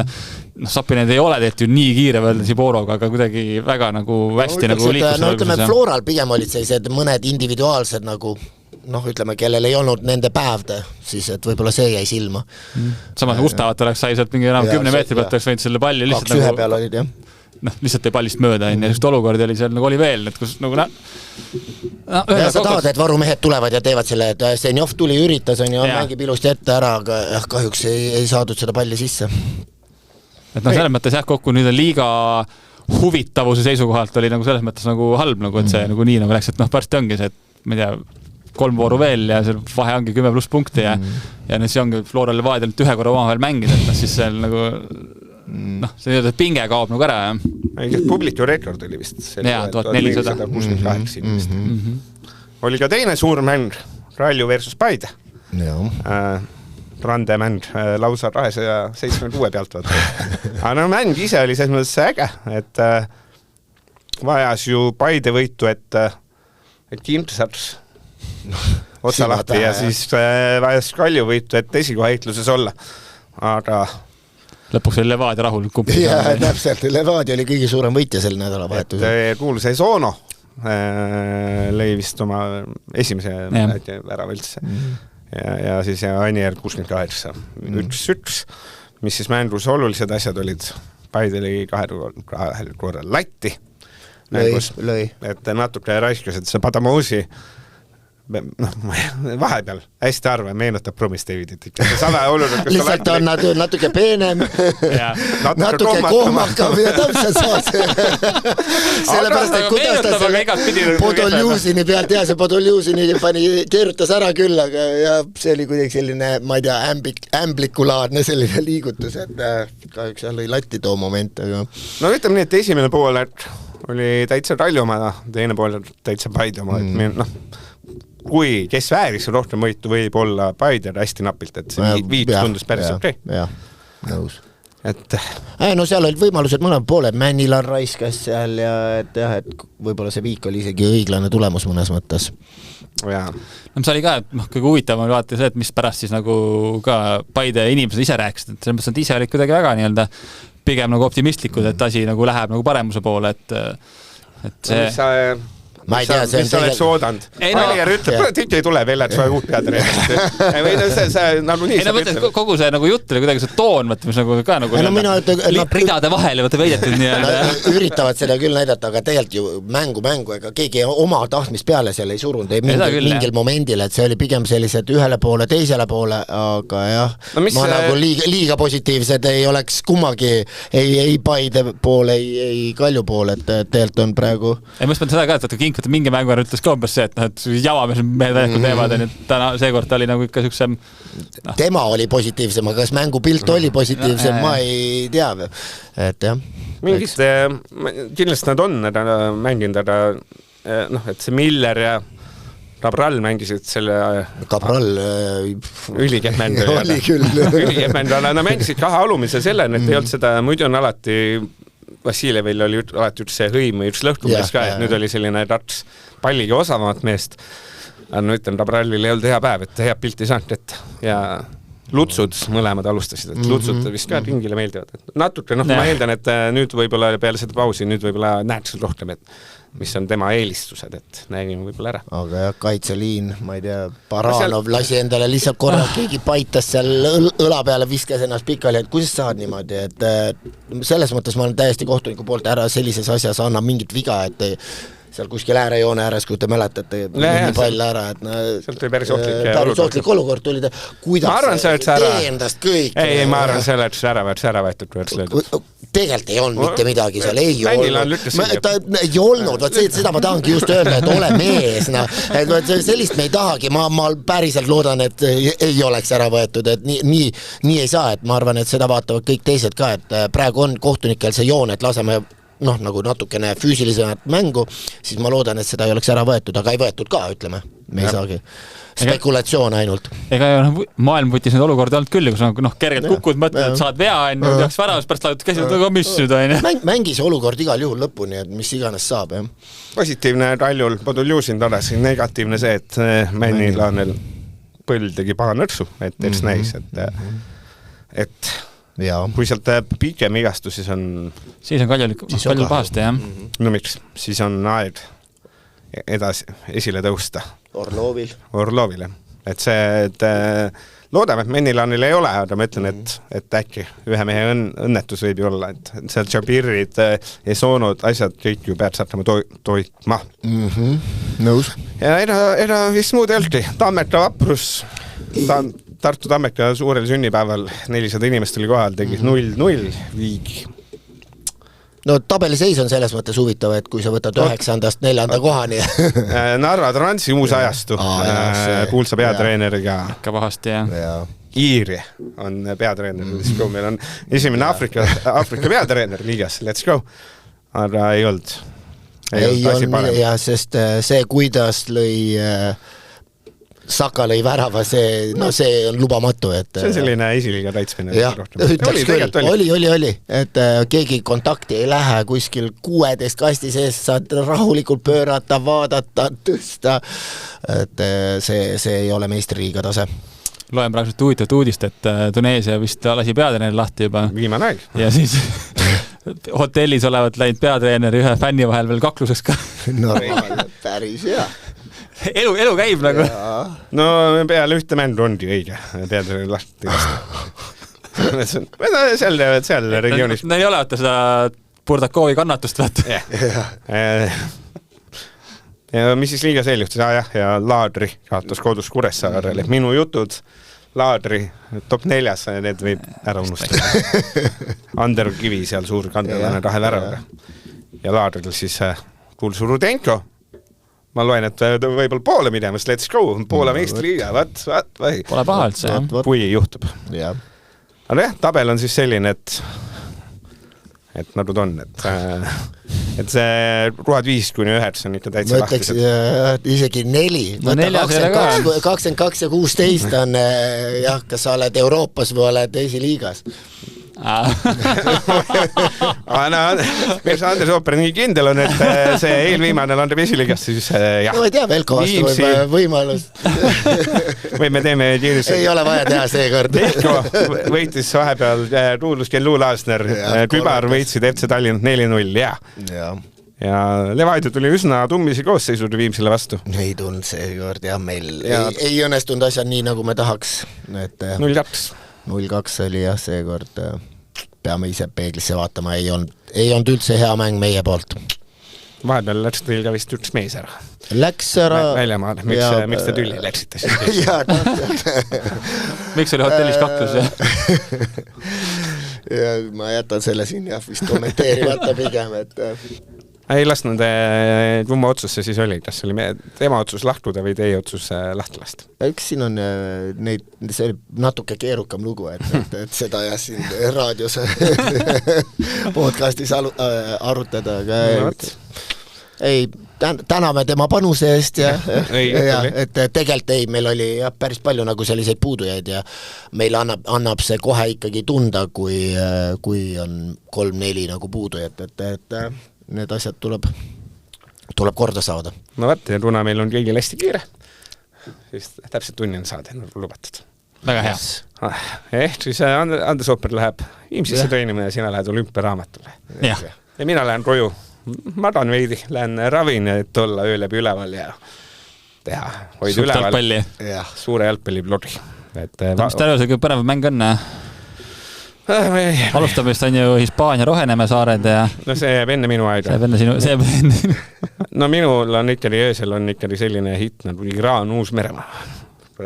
C: Sapinen ei ole tehtud ju nii kiire võrrelda Siboroga, aga kuidagi väga nagu hästi nagu liikus.
D: No ütleme, Floral pigem olid sellised mõned individuaalsed nagu ütleme, kellel ei olnud nende päevde, siis et võib-olla see jäi silma.
C: Samas Ustavat oleks sai sealt mingi enam 10 meetri pealt oleks võinud selle palli lihtsalt
D: 2 ühe peal olid, jah.
C: Lihtsalt ei pallist mööda, ja just olukordi oli seal nagu oli veel, et kus nagu
D: sa tahad, et varumehed tulevad ja teevad selle, et Senjov tuli üritas, mängib ilusti ette ära, aga kahjuks ei saadud seda palli sisse.
C: Et selles mõttes kokku nüüd on liiga huvitavuse seisukohalt oli nagu selles mõttes nagu halb, nagu, et see nagu nii nagu läks, et parsti ongi see, et ma ei tea, 3 vooru veel ja see vahe ongi 10+ punkti ja nüüd see ongi Floral Levadia ühe korra omavahel mängida, et siis seal nagu see pinge kaob nagu ära, jah.
B: Publiku rekord oli vist.
C: Jaa, 1468
B: inimest. Oli ka teine suur mäng, Ralju versus Paide. Rande mäng lausa 276 pealt vaata. Aga mäng ise oli selles mõttes äge, et vajas ju Paide võitu, et Kimsars otsa lahti ja siis vajas Kalju võitu, et esikohaitluses olla. Aga
C: lõpuks oli Levadia rahul.
D: Jaa, täpselt. Levadia oli kõige suurem võitja sel nädalavahetusel.
B: Kuulus Soono lõi vist oma esimese ära üldse. Ja siis Anier 68. 1-1, mis siis mängus olulised asjad olid. Paide oli 2 korral latti.
D: Lõi.
B: Et natuke raiskas, et see Padamoosi vahepeal hästi harva meenutab Promise Davidit ikka. Sama olukord, kus
D: lihtsalt on natuke peenem, natuke kohmakam ja täpselt saas. Sellepärast, et kuidas ta selle Podoljuzini pealt, see Podoljuzini keerutas ära küll, aga ja see oli kuidagi selline, ma ei tea, ämblikulaadne selline liigutus, et kahjuks seal oli latti too moment, aga...
B: No ütleme nii, et esimene pool oli täitsa Ralli oma, teine pool täitsa Paide oma, et kui kes vääris rohkem võitu, võib olla Paider hästi napilt, et see viit tundus päris okei.
D: Jah, nõus.
B: Et...
D: No seal olid võimalused mõned pooled, Männilan raiskas seal ja et võib-olla see viik oli isegi õiglane tulemus mõnes mõttes.
B: Jaa.
C: No see oli ka, et kõige huvitav on vaata see, et mis pärast siis nagu ka Paide inimesed ise rääkisid, et selles mõttes, et ise olid kuidagi väga nii-öelda pigem nagu optimistlikud, et asi nagu läheb nagu paremuse poole, et see...
B: Ma ei tea, mis sa oled soodanud? Valjer ütleb, et ikka ei tule veel, et sa uut peatreenist. Või see nagu nii
C: saab ütlema. Kogu see nagu jutt oli kuidagi see toon, mis nagu ka nagu ridade vahel veidetud nii-öelda.
D: Üritavad seda küll näidata, aga tegelikult ju mängu, ega keegi oma tahtmist peale seal ei surunud mingil momendil, et see oli pigem sellised ühele poole, teisele poole, aga jah, ma nagu liiga positiivsed ei oleks kummagi, ei Paide pool, ei Kalju pool, et tegelikult on praegu...
C: Ma mõtlen seda ka, et mingi mänguar ütles ka umbes see, et java me mehed väljakul teevad, et täna seekord oli nagu ikka siuksem...
D: Tema oli positiivsem, aga kas mängupilt oli positiivsem, ma ei tea. Et jah.
B: Mingist, kindlasti nad on mänginud, et see Miller ja Cabral mängisid selle...
D: Cabral...
B: Ülikehmänd
D: oli küll.
B: Ülikehmänd, nad mängisid kahe alumise selleni, et ei olnud seda, muidu on alati... Vassiljevil oli alati üks see hõim või üks lõhkumees ka, et nüüd oli selline rats palligi osavamat meest. No ütlen, Rabrallil ei olnud hea päev, et hea pilti saanud, et ja Lutsud mõlemad alustasid, et Lutsud vist ka ringile meeldivad. Natuke, ma eeldan, et nüüd võib-olla peale seda pausi, nüüd võib-olla näed seda rohkem, et mis on tema eelistused, et nägime võib-olla ära.
D: Aga jah, kaitseliin, ma ei tea, Baranov lasi endale lihtsalt korra, keegi paitas seal õla peale, viskas ennast pikali, et kuidas saad niimoodi, et selles mõttes ma olen täiesti kohtuniku poolt ära sellises asjas annab mingit viga, et seal kuskil äärejoone ääres, kui te mäletate pall ära, et
B: sealt oli päris ohtlik
D: olukord tuli ta, kuidas tee endast kõik.
B: Ei, ma arvan, see oleks ära võetud.
D: Tegelikult ei olnud mitte midagi seal, ei olnud, seda ma tahangi just öelda, et ole mees, sellist me ei tahagi, ma päriselt loodan, et ei oleks ära võetud, et nii ei saa, et ma arvan, et seda vaatavad kõik teised ka, et praegu on kohtunikel see joon, et laseme nagu natukene füüsilisemat mängu, siis ma loodan, et seda ei oleks ära võetud, aga ei võetud ka, ütleme, me ei saagi. Spekulatsioon ainult.
C: Ega maailm võttis need olukorda olnud küll, kus kergelt kukud mõtled, et saad vea, peaks väravas, pärast laudud käsid, aga mis nüüd on?
D: Mängis olukord igal juhul lõpuni, et mis iganes saab.
B: Positiivne Raljul Podoljuzin tagasi, negatiivne see, et Männilanel põld tegi paha nõrsu, et näis, et kui sealt pikem igastus, siis on
C: Kaljul pahasti, jah.
B: No miks? Siis on aeg edasi esile tõusta. Orlovile. Et see, et loodame, et Männilanil ei ole, aga ma ütlen, et äkki ühe mehe õnnetus võib ju olla, et seal Jabirid, Esonod, asjad kõik ju pead saatama toitma.
D: Nõus.
B: Ja eda vist muud ei oldi. Tammeka vaprus, Tartu Tammeka suurel sünnipäeval 400 inimest oli kohal, tegi 0-0 viigi.
D: No tabeliseis on selles mõttes huvitav, et kui sa võtad 9.-4. kohani.
B: Narva Transi uus ajastu, kuulsa peatreeneriga.
C: Ikka pahasti, jah.
B: Iiri on peatreener, let's go, meil on esimene Afrika peatreener liigas, let's go. Aga ei olnud.
D: Ei olnud, ja sest see, kuidas lõi... Saka lõi värava, see on lubamatu, et... See
B: on selline esiliga täitsmine.
D: Jah, ütleks küll, oli, et keegi kontakti ei lähe kuskil 16 kasti sees, saad rahulikult pöörata, vaadata, tõsta, et see ei ole meistriliiga tase.
C: Loen praegu huvitavat uudist, et Tuneesia vist lasi peatreeneri lahti juba.
B: Viimane aeg.
C: Ja siis hotellis olevat läinud peatreeneri ühe fänni vahel veel kakluseks ka.
D: Normaalne, päris hea.
C: Elu käib nagu.
B: No peale ühte mängu ongi õige. Peatreeneri lahti. Seal regioonis.
C: Neil ei ole seda Burdakovi kannatust.
B: Ja mis siis liigas eel juhtus? Ja Laadri kaotas kodus Kuressaarele. Minu jutud Laadri top 4, need võib ära unustada. Ander Kivi seal suur kandelane 2 väravaga. Ja Laadril siis kuulsus Rudenko. Ma loen, et võib-olla poole minemas, let's go, Poola meistriliiga, või.
C: Pole paha üldse, jah.
B: Kui juhtub. Aga jah, tabel on siis selline, et nagu on, et see ruad 5-9 on ikka täitsa lahtised.
D: Ma ütleks isegi 4. 22 ja 16 on, jah, kas sa oled Euroopas või oled teisi liigas.
B: Meil see Andres Ooper nii kindel on, et see eelviimane landab esiliigast, siis jah.
D: No ei tea, Velko vastu võimalus.
B: Või me teeme kiirus.
D: Ei ole vaja teha see kord.
B: Tehko võitis vahepeal Tuulus Kellu Laasner, Kübar võitsid FC Tallinn 4-0, ja Levadia tuli üsna tummisi koosseisud viimsele vastu.
D: Ei tulnud see kord, jah, meil ei õnnestunud asjad nii, nagu me tahaks. 0-2 oli jah, see kord peame ise peeglisse vaatama, ei olnud üldse hea mäng meie poolt.
B: Vahepeal läks teil ka vist üks mees ära.
D: Läks ära.
B: Väljamaale, miks te tülli läksite siis?
D: Jaa,
C: miks oli hotellis kaklus?
D: Ja ma jätan selle siin jah, vist kommenteerimata pigem, et
B: ei lasknud, kumma otsus see siis oli? Kas oli tema otsus lahtuda või teie otsus lahti lasta?
D: Üks siin on see oli natuke keerukam lugu, et seda jah siin raadios podcastis arutada, aga ei, täname tema panuse eest ja et tegelikult meil oli jah, päris palju nagu selliseid puudujaid ja meil annab see kohe ikkagi tunda, kui on 3-4 nagu puudujat, et need asjad tuleb korda saada.
B: No vaat, ja kuna meil on kõigil hästi kiire, siis täpselt tunni on saada, lubatud.
C: Väga hea.
B: Siis Andres Ooper läheb Imsisse treenima ja sina lähed Olümpiaraamatule. Ja mina lähen koju. Madan veidi, lähen ravin, et olla öö läbi üleval ja teha, hoida üleval. Suure jalgpallibloggi.
C: Mis tänu see kõige põnev mäng on? Alustamist on ju Hispaania Roheneme saared ja
B: no see jääb enne minu aega. No minul on ikkagi öösel on ikkagi selline hitt nagu Iraan Uus-Meremaa. Ma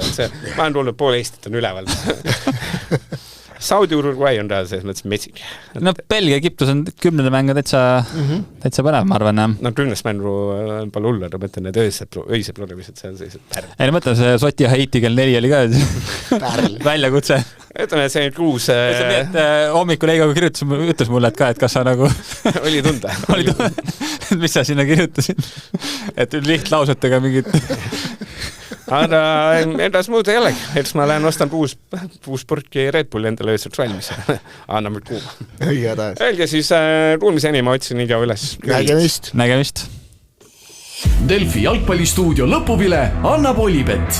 B: olen tulnud pool Eestit on üleval. Saudi Uruguay on ta selles mõttes metsik.
C: No Belgia Egiptus on 10. mängu täitsa põnev, ma arvan.
B: No 10. mängu on palju hullad, ma mõtlen need öised prolemised, see on sellised pärl.
C: Ei, no mõtlen, see Soti ja Haiti kell 4 oli ka väljakutse.
B: Ütleme, et see on 6...
C: Hommikul Eigaga ütles mulle, et ka, et kas sa nagu...
B: Oli tunda.
C: Mis sa sinna kirjutasid? Et lihtlausetega mingid...
B: Aga endas muud ei olegi, et ma lähen ostan puus purki Red Bulli endale ööselt valmis. Anname kuuma. Öelge siis kuulmiseni, ma otsin iga üles.
C: Nägemist.
A: Delfi jalgpallistuudio lõpuvile annab Olipet.